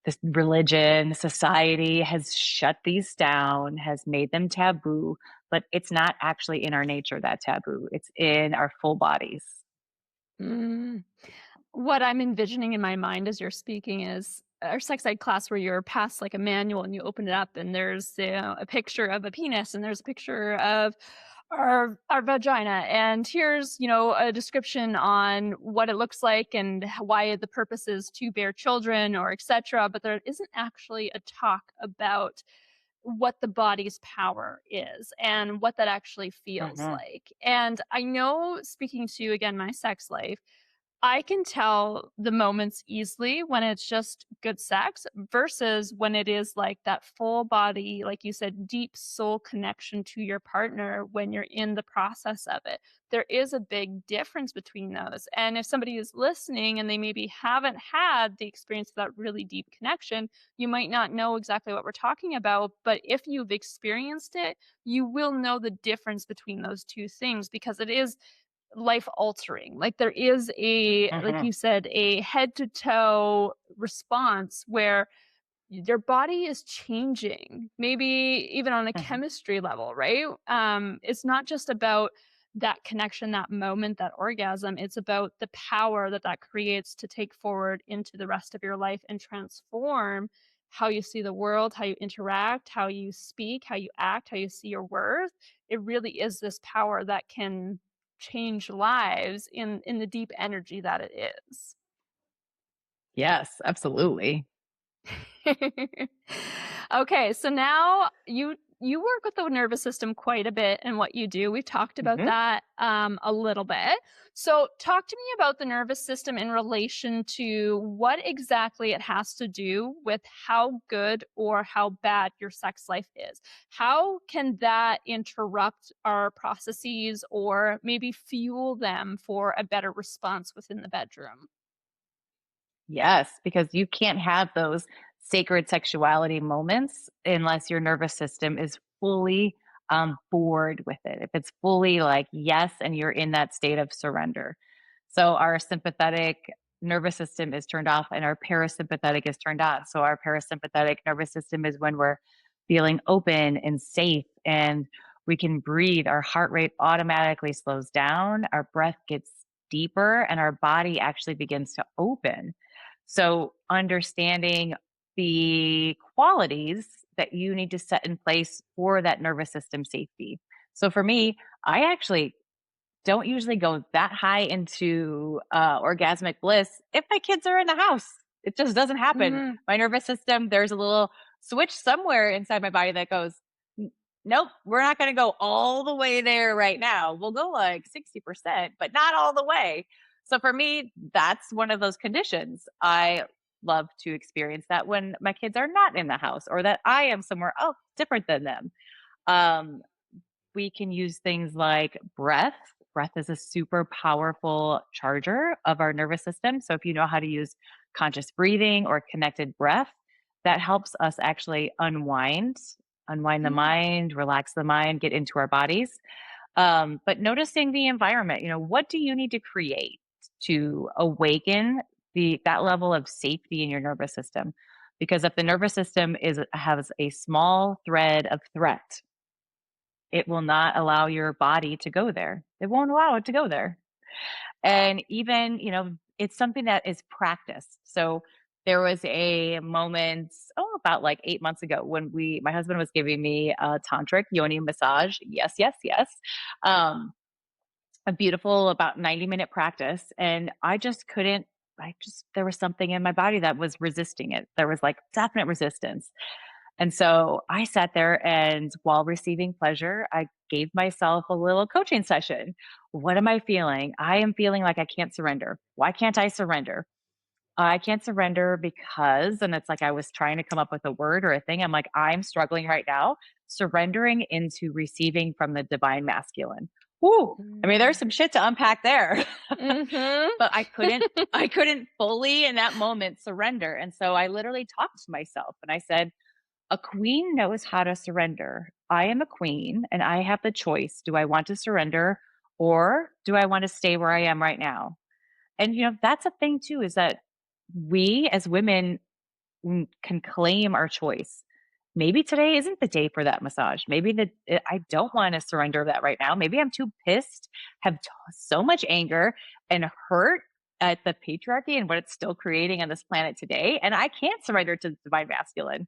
this religion, society has shut these down, has made them taboo, but it's not actually in our nature that taboo. It's in our full bodies. Mm. What I'm envisioning in my mind as you're speaking is our sex ed class where you're past like a manual and you open it up and there's a picture of a penis and there's a picture of our vagina and here's a description on what it looks like and why the purpose is to bear children or etc. But there isn't actually a talk about what the body's power is and what that actually feels Hmm. like. And I know, speaking to again my sex life, I can tell the moments easily when it's just good sex versus when it is like that full body, like you said, deep soul connection to your partner when you're in the process of it. There is a big difference between those. And if somebody is listening and they maybe haven't had the experience of that really deep connection, you might not know exactly what we're talking about. But if you've experienced it, you will know the difference between those two things because it is life altering. Like there is like Hmm. you said, a head to toe response where your body is changing, maybe even on a Hmm. chemistry level, right? It's not just about that connection, that moment, that orgasm. It's about the power that that creates to take forward into the rest of your life and transform how you see the world, how you interact, how you speak, how you act, how you see your worth. It really is this power that can change lives in the deep energy that it is. Yes, absolutely. Okay, so now you work with the nervous system quite a bit and what you do. We've talked about Hmm. that a little bit. So talk to me about the nervous system in relation to what exactly it has to do with how good or how bad your sex life is. How can that interrupt our processes or maybe fuel them for a better response within the bedroom? Yes, because you can't have those sacred sexuality moments unless your nervous system is fully on board with it. If it's fully like, yes, and you're in that state of surrender. So our sympathetic nervous system is turned off and our parasympathetic is turned on. So our parasympathetic nervous system is when we're feeling open and safe and we can breathe. Our heart rate automatically slows down, our breath gets deeper, and our body actually begins to open. So understanding the qualities that you need to set in place for that nervous system safety. So for me, I actually don't usually go that high into orgasmic bliss if my kids are in the house. It just doesn't happen. Mm, My nervous system, there's a little switch somewhere inside my body that goes, Nope, we're not going to go all the way there right now. We'll go like 60%, but not all the way." So for me, that's one of those conditions. I love to experience that when my kids are not in the house or that I am somewhere else different than them. Um, we can use things like breath. Breath is a super powerful charger of our nervous system. So if you know how to use conscious breathing or connected breath, that helps us actually unwind the mm, mind, relax the mind, get into our bodies. But noticing the environment, what do you need to create to awaken that level of safety in your nervous system? Because if the nervous system has a small thread of threat, it will not allow your body to go there. It won't allow it to go there. And even, it's something that is practiced. So there was a moment, about like 8 months ago when my husband was giving me a tantric yoni massage. Yes, yes, yes. Um, a beautiful about 90-minute practice. And there was something in my body that was resisting it. There was like definite resistance. And so I sat there and while receiving pleasure, I gave myself a little coaching session. What am I feeling? I am feeling like I can't surrender. Why can't I surrender? I can't surrender because, and it's like I was trying to come up with a word or a thing. I'm like, I'm struggling right now, surrendering into receiving from the divine masculine. Woo. I mean, there's mm. some shit to unpack there. Mhm. But I couldn't fully in that moment surrender. And so I literally talked to myself and I said, a queen knows how to surrender. I am a queen and I have the choice. Do I want to surrender or do I want to stay where I am right now? And, that's a thing too, is that we as women can claim our choice. Maybe today isn't the day for that massage. Maybe I don't want to surrender that right now. Maybe I'm too pissed, have so much anger and hurt at the patriarchy and what it's still creating on this planet today. And I can't surrender to the divine masculine.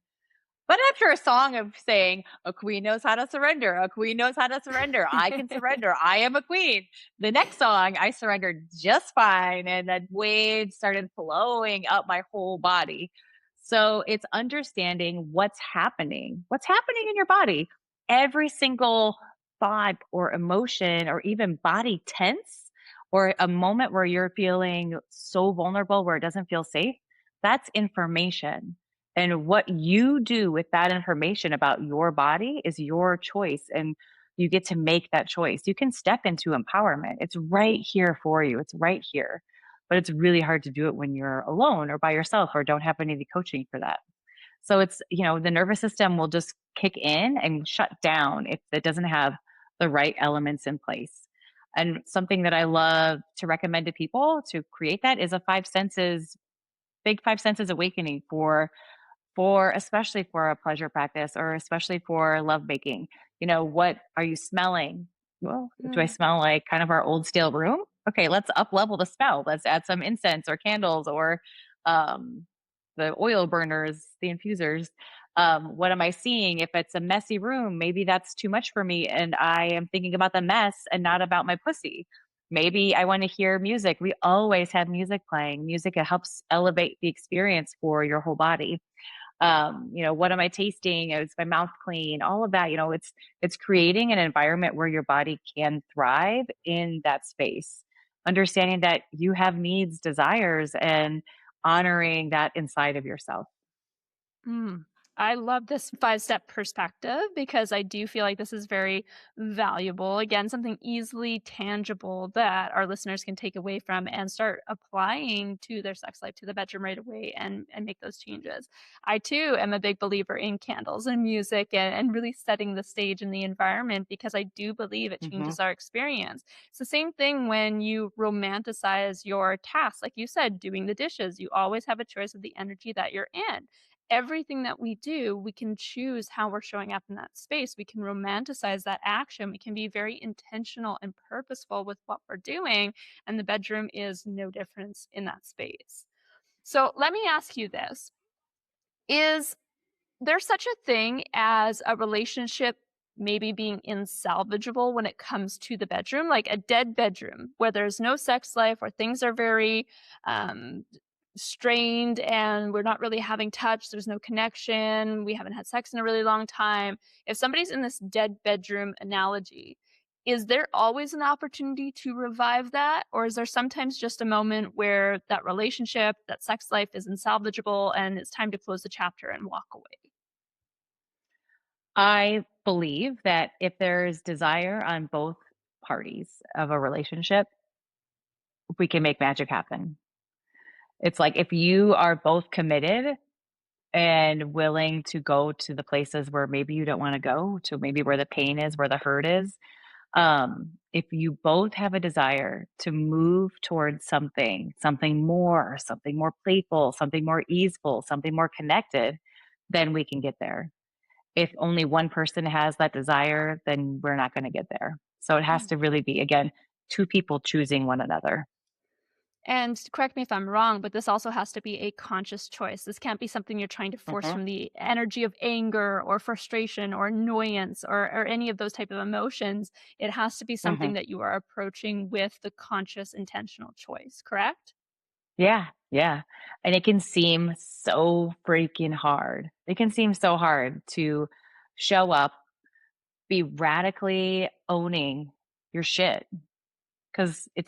But after a song of saying, "A queen knows how to surrender, a queen knows how to surrender, I can surrender, I am a queen." The next song, I surrendered just fine, and that wave started flowing up my whole body. So it's understanding what's happening in your body. Every single thought or emotion or even body tense or a moment where you're feeling so vulnerable where it doesn't feel safe, that's information, and what you do with that information about your body is your choice. And you get to make that choice. You can step into empowerment. It's right here for you. It's right here. But it's really hard to do it when you're alone or by yourself or don't have any of the coaching for that. So the nervous system will just kick in and shut down if it doesn't have the right elements in place. And something that I love to recommend to people to create that is a big five senses awakening for especially for a pleasure practice or especially for love making. What are you smelling? Well, do I Mm, smell like kind of our old stale room? Okay, let's up level the smell. Let's add some incense or candles or um, the oil burners, the infusers. What am I seeing? If it's a messy room, maybe that's too much for me and I am thinking about the mess and not about my pussy. Maybe I want to hear music. We always have music playing. Music helps elevate the experience for your whole body. What am I tasting? Is my mouth clean? All of that, it's creating an environment where your body can thrive in that space. Understanding that you have needs, desires, and honoring that inside of yourself. mm. I love this five-step perspective because I do feel like this is very valuable. Again, something easily tangible that our listeners can take away from and start applying to their sex life, to the bedroom right away and make those changes. I too am a big believer in candles and music and really setting the stage and the environment because I do believe it Hmm. changes our experience. It's the same thing when you romanticize your tasks. Like you said, doing the dishes, you always have a choice of the energy that you're in. Everything that we do, we can choose how we're showing up in that space. We can romanticize that action. We can be very intentional and purposeful with what we're doing. And the bedroom is no difference in that space. So let me ask you this. Is there's such a thing as a relationship maybe being insalvageable when it comes to the bedroom, like a dead bedroom where there's no sex life, or things are very um, strained and we're not really having touch. There's no connection. We haven't had sex in a really long time. If somebody's in this dead bedroom analogy, is there always an opportunity to revive that? Or is there sometimes just a moment where that relationship, that sex life is insalvageable and it's time to close the chapter and walk away? I believe that if there's desire on both parties of a relationship, we can make magic happen. It's like if you are both committed and willing to go to the places where maybe you don't want to go, to maybe where the pain is, where the hurt is. If you both have a desire to move towards something more playful, something more easeful, something more connected, then we can get there. If only one person has that desire, then we're not going to get there. So it has Mm. to really be, again, two people choosing one another. And correct me if I'm wrong, but this also has to be a conscious choice. This can't be something you're trying to force Hmm. from the energy of anger or frustration or annoyance or any of those type of emotions. It has to be Hmm. something that you are approaching with the conscious, intentional choice, correct? Yeah, yeah. And it can seem so freaking hard. It can seem so hard to show up, be radically owning your shit. Because it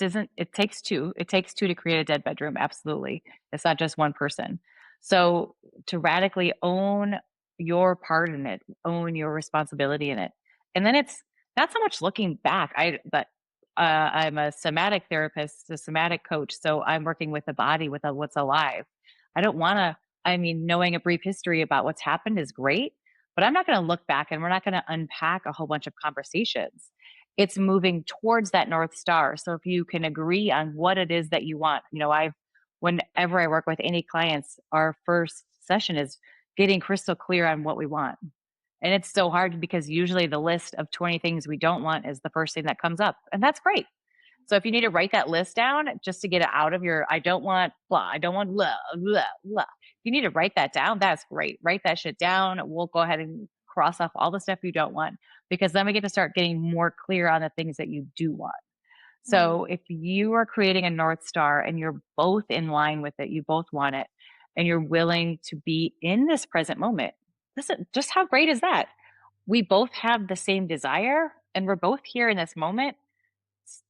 takes two to create a dead bedroom, absolutely. It's not just one person. So to radically own your part in it, own your responsibility in it. And then it's not so much looking back. I'm a somatic therapist, a somatic coach, so I'm working with the body, with what's alive. I don't wanna I mean, knowing a brief history about what's happened is great, but I'm not gonna look back and we're not gonna unpack a whole bunch of conversations. It's moving towards that North Star. So if you can agree on what it is that you want, whenever I work with any clients, our first session is getting crystal clear on what we want. And it's so hard because usually the list of 20 things we don't want is the first thing that comes up. And that's great. So if you need to write that list down just to get it out of your, I don't want blah, I don't want blah, blah, blah. If you need to write that down, that's great. Write that shit down. We'll go ahead and cross off all the stuff you don't want because then we get to start getting more clear on the things that you do want. So Mm. if you are creating a North Star and you're both in line with it, you both want it, and you're willing to be in this present moment, listen, just how great is that? We both have the same desire and we're both here in this moment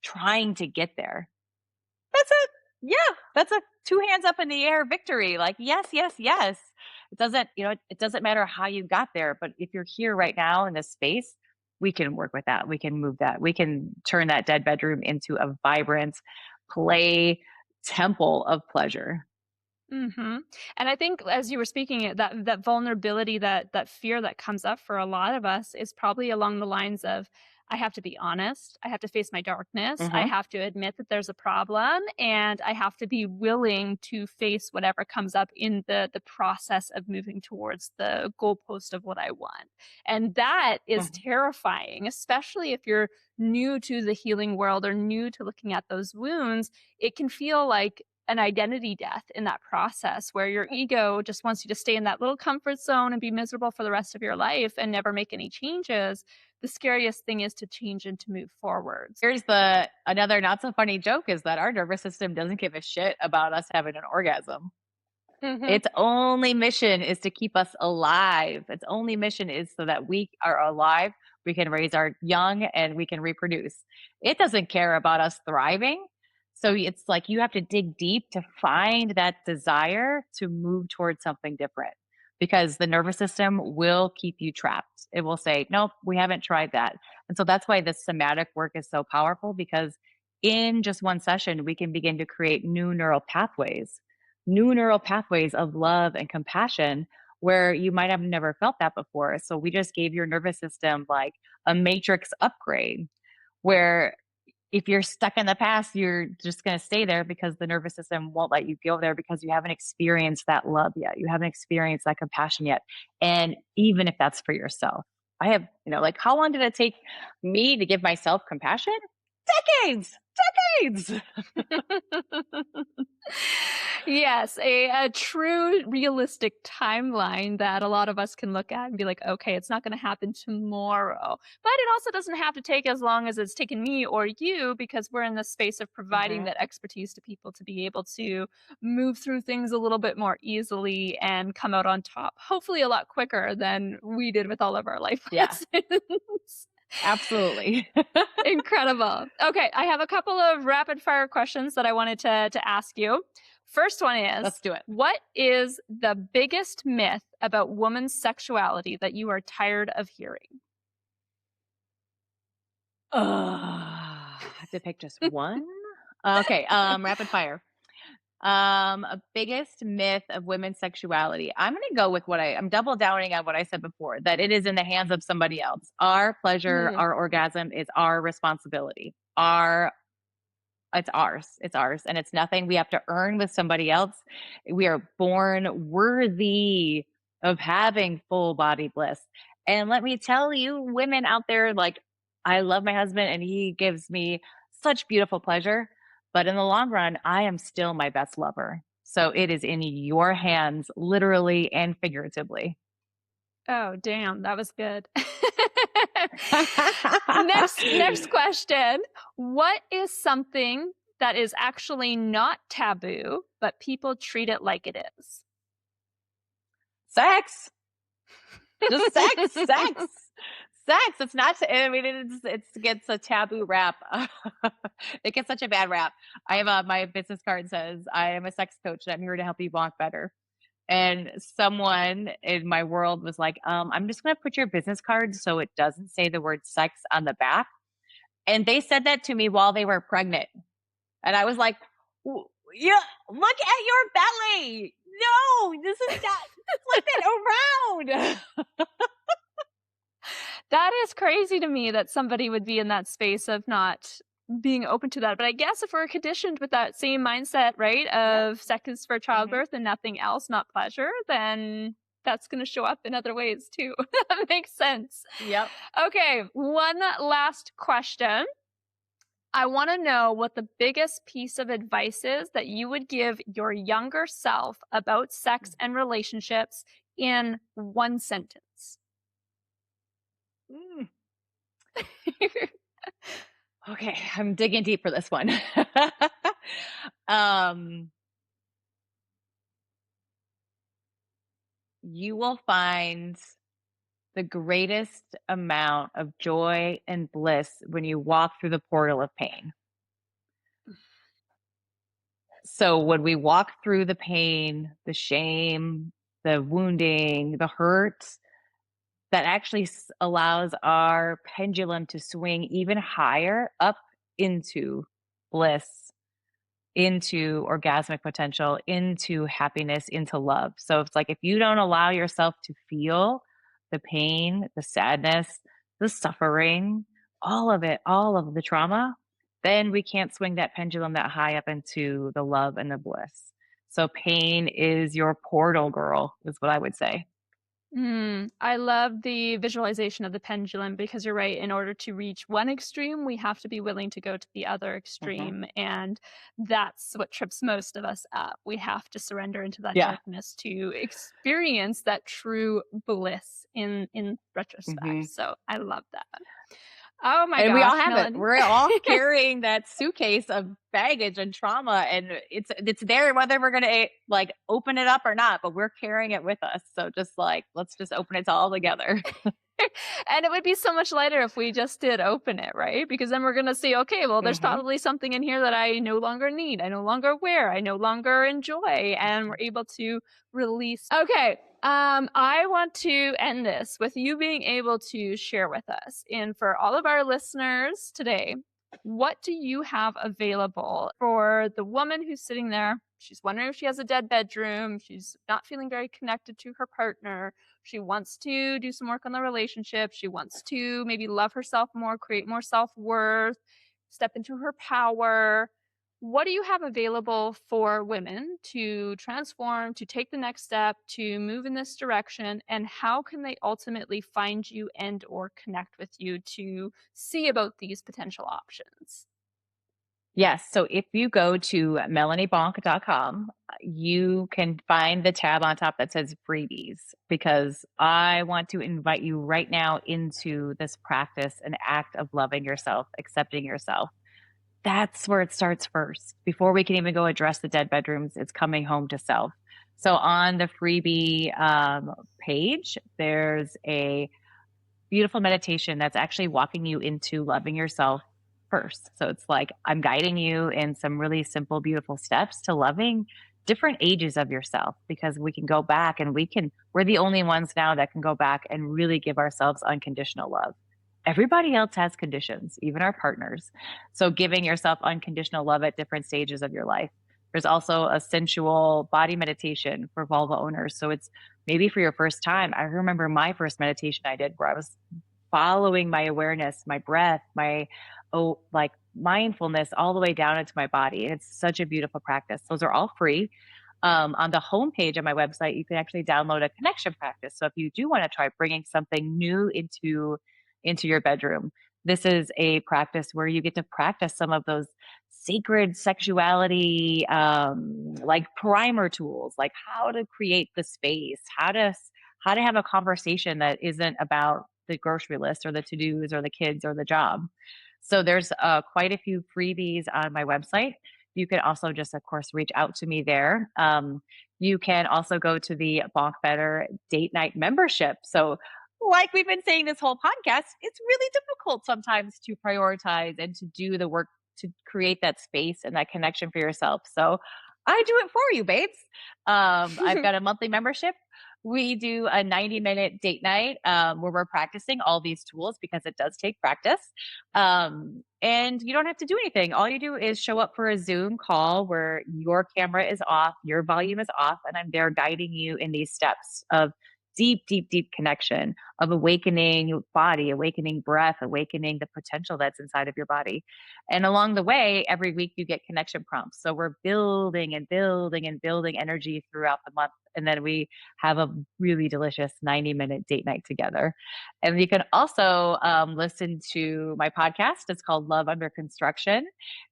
trying to get there. That's a yeah, that's a two hands up in the air victory. Like, yes, yes, yes. It doesn't matter how you got there, but if you're here right now in this space, we can work with that. We can move that. We can turn that dead bedroom into a vibrant play temple of pleasure. Mhm. And I think as you were speaking it, that vulnerability, that fear that comes up for a lot of us is probably along the lines of, I have to be honest, I have to face my darkness, I Mhm. have to admit that there's a problem, and I have to be willing to face whatever comes up in the process of moving towards the goalpost of what I want. And that is Mhm. terrifying, especially if you're new to the healing world or new to looking at those wounds. It can feel like an identity death in that process where your ego just wants you to stay in that little comfort zone and be miserable for the rest of your life and never make any changes. The scariest thing is to change and to move forwards. Here's the another not so funny joke is that our nervous system doesn't give a shit about us having an orgasm. Mhm. Its only mission is to keep us alive. Its only mission is so that we are alive, we can raise our young, and we can reproduce. It doesn't care about us thriving. So it's like you have to dig deep to find that desire to move towards something different because the nervous system will keep you trapped. It will say, nope, we haven't tried that. And so that's why this somatic work is so powerful because in just one session, we can begin to create new neural pathways of love and compassion where you might have never felt that before. So we just gave your nervous system like a matrix upgrade where if you're stuck in the past, you're just going to stay there because the nervous system won't let you go there because you haven't experienced that love yet. You haven't experienced that compassion yet. And even if that's for yourself, I have, like, how long did it take me to give myself compassion? Decades, decades. Yes, a true realistic timeline that a lot of us can look at and be like, okay, it's not going to happen tomorrow. But it also doesn't have to take as long as it's taken me or you because we're in the space of providing that Mhm. expertise to people to be able to move through things a little bit more easily and come out on top, hopefully a lot quicker than we did with all of our life Yeah, lessons. absolutely. Incredible. Okay, I have a couple of rapid fire questions that I wanted to ask you. First one is, Let's do it. what is the biggest myth about women's sexuality that you are tired of hearing? I have to pick just one. Okay, rapid fire. A biggest myth of women's sexuality. I'm going to go with I'm double downing on what I said before, that it is in the hands of somebody else. Our pleasure, Mm. our orgasm is our responsibility. It's ours. It's ours. And it's nothing we have to earn with somebody else. We are born worthy of having full body bliss. And let me tell you, women out there, like, I love my husband and he gives me such beautiful pleasure. But in the long run, I am still my best lover. So it is in your hands, literally and figuratively. Oh, damn, that was good. Next question. What is something that is actually not taboo, but people treat it like it is? Sex. Just sex, sex, sex. It's not. I mean, it gets a taboo rap. It gets such a bad rap. I have my business card says I am a sex coach and I'm here to help you walk better. And someone in my world was like, I'm just going to put your business card so it doesn't say the word sex on the back. And they said that to me while they were pregnant, and I was like, yeah, look at your belly. No, this is not. Flip it around. That is crazy to me that somebody would be in that space of not being open to that. But I guess if we're conditioned with that same mindset, right, Yep. of sex is for Hmm. childbirth and nothing else, not pleasure, then that's going to show up in other ways too. That makes sense. Yep. Okay, one last question. I want to know what the biggest piece of advice is that you would give your younger self about sex and relationships in one sentence. Mm. Okay, I'm digging deep for this one. um, you will find the greatest amount of joy and bliss when you walk through the portal of pain. So when we walk through the pain, the shame, the wounding, the hurt, that actually allows our pendulum to swing even higher up into bliss, into orgasmic potential, into happiness, into love. So it's like if you don't allow yourself to feel the pain, the sadness, the suffering, all of it, all of the trauma, then we can't swing that pendulum that high up into the love and the bliss. So pain is your portal, girl, is what I would say. I love the visualization of the pendulum because you're right. In order to reach one extreme, we have to be willing to go to the other Mhm. extreme. And that's what trips most of us up. We have to surrender into that Yeah. darkness to experience that true bliss in retrospect. Hmm. So I love that. Oh my And we all gosh, have it. Melanie. We're all carrying that suitcase of baggage and trauma, and it's there whether we're gonna like open it up or not. But we're carrying it with us. So just like let's just open it all together. And it would be so much lighter if we just did open it, right? Because then we're going to see, okay, well, there's Hmm. probably something in here that I no longer need, I no longer wear, I no longer enjoy, and we're Hmm. able to release. Okay, I want to end this with you being able to share with us, and for all of our listeners today, what do you have available for the woman who's sitting there? She's wondering if she has a dead bedroom. She's not feeling very connected to her partner. She wants to do some work on the relationship. She wants to maybe love herself more, create more self worth, step into her power. What do you have available for women to transform, to take the next step, to move in this direction? And how can they ultimately find you and or connect with you to see about these potential options? Yes. So if you go to melaniebonk.com, you can find the tab on top that says freebies because I want to invite you right now into this practice and act of loving yourself, accepting yourself. That's where it starts first. Before we can even go address the dead bedrooms, it's coming home to self. So on the freebie page, there's a beautiful meditation that's actually walking you into loving yourself first. So it's like I'm guiding you in some really simple, beautiful steps to loving different ages of yourself because we can go back and we're the only ones now that can go back and really give ourselves unconditional love. Everybody else has conditions, even our partners. So giving yourself unconditional love at different stages of your life. There's also a sensual body meditation for vulva owners. So it's maybe for your first time. I remember my first meditation I did where I was following my awareness, my breath, my like mindfulness all the way down into my body. It's such a beautiful practice. Those are all free. On the homepage of my website, you can actually download a connection practice. So if you do want to try bringing something new into your bedroom, this is a practice where you get to practice some of those sacred sexuality like primer tools, like how to create the space, how to have a conversation that isn't about the grocery list or the to-dos or the kids or the job. So there's quite a few freebies on my website. You can also just, of course, reach out to me there. You can also go to the Bonk Better Date Night membership. So, like we've been saying this whole podcast, it's really difficult sometimes to prioritize and to do the work to create that space and that connection for yourself. So, I do it for you, babes. I've got a monthly membership. We do a 90-minute date night where we're practicing all these tools because it does take practice. And you don't have to do anything. All you do is show up for a Zoom call where your camera is off, your volume is off, and I'm there guiding you in these steps of deep, deep, deep connection, of awakening your body, awakening breath, awakening the potential that's inside of your body. And along the way, every week you get connection prompts. So we're building and building and building energy throughout the month. And then we have a really delicious 90-minute date night together. And you can also listen to my podcast. It's called Love Under Construction,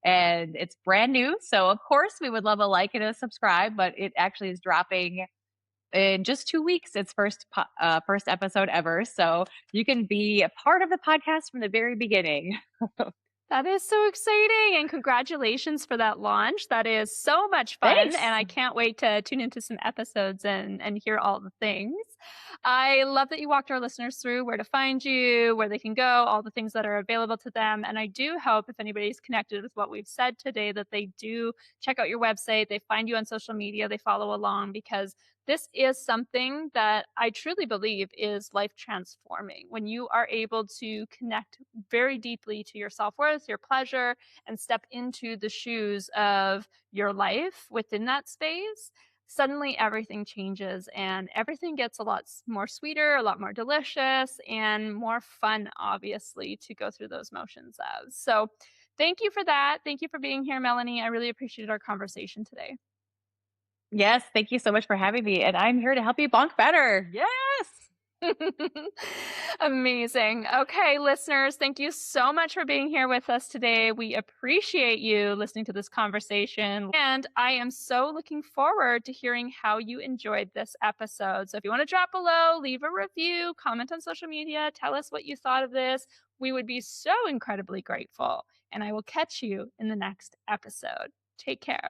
and it's brand new. So, of course, we would love a like and a subscribe, but it actually is dropping in just 2 weeks. It's first episode ever. So you can be a part of the podcast from the very beginning. That is so exciting, and congratulations for that launch. That is so much fun, Thanks. and I can't wait to tune into some episodes and hear all the things. I love that you walked our listeners through where to find you, where they can go, all the things that are available to them, and I do hope if anybody's connected with what we've said today that they do check out your website, they find you on social media, they follow along, because this is something that I truly believe is life transforming. When you are able to connect very deeply to your self worth, your pleasure, and step into the shoes of your life within that space, suddenly everything changes and everything gets a lot more sweeter, a lot more delicious, and more fun, obviously, to go through those motions of. So, thank you for that. Thank you for being here, Melanie. I really appreciated our conversation today. Yes. Thank you so much for having me. And I'm here to help you bonk better. Yes. Amazing. Okay, listeners, thank you so much for being here with us today. We appreciate you listening to this conversation. And I am so looking forward to hearing how you enjoyed this episode. So if you want to drop below, leave a review, comment on social media, tell us what you thought of this. We would be so incredibly grateful. And I will catch you in the next episode. Take care.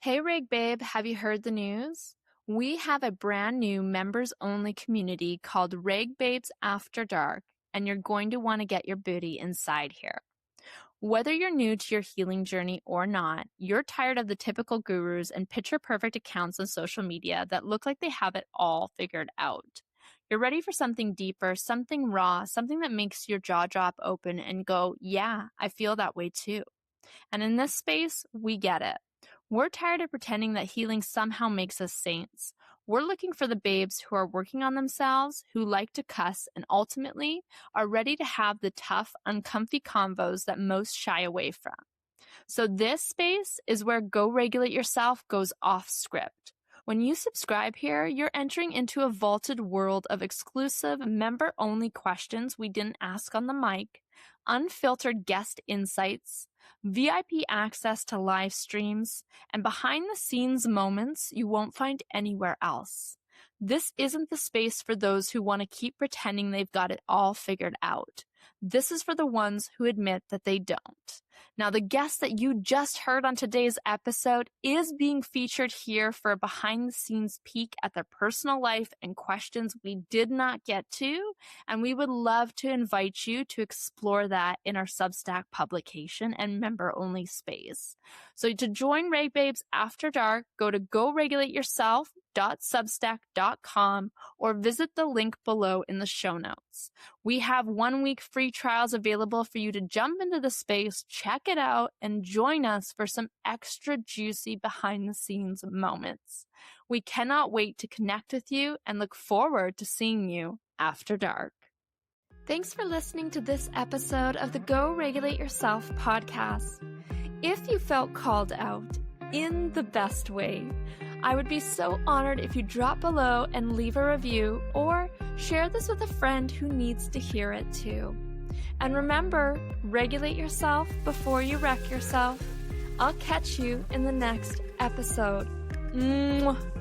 Hey, Rig Babe, have you heard the news? We have a brand new members-only community called Reg Babes After Dark, and you're going to want to get your booty inside here. Whether you're new to your healing journey or not, you're tired of the typical gurus and picture-perfect accounts on social media that look like they have it all figured out. You're ready for something deeper, something raw, something that makes your jaw drop open and go, yeah, I feel that way too. And in this space, we get it. We're tired of pretending that healing somehow makes us saints. We're looking for the babes who are working on themselves, who like to cuss, and ultimately are ready to have the tough, uncomfy convos that most shy away from. So this space is where Go Regulate Yourself goes off script. When you subscribe here, you're entering into a vaulted world of exclusive, member-only questions we didn't ask on the mic, unfiltered guest insights, VIP access to live streams, and behind-the-scenes moments you won't find anywhere else. This isn't the space for those who want to keep pretending they've got it all figured out. This is for the ones who admit that they don't. Now, the guest that you just heard on today's episode is being featured here for a behind-the-scenes peek at their personal life and questions we did not get to, and we would love to invite you to explore that in our Substack publication and member-only space. So to join Reg Babes After Dark, go to goregulateyourself.substack.com or visit the link below in the show notes. We have 1 week free trials available for you to jump into the space, check it out, and join us for some extra juicy behind-the-scenes moments. We cannot wait to connect with you and look forward to seeing you after dark. Thanks for listening to this episode of the Go Regulate Yourself podcast. If you felt called out in the best way, I would be so honored if you drop below and leave a review or share this with a friend who needs to hear it too. And remember, regulate yourself before you wreck yourself. I'll catch you in the next episode. Mwah.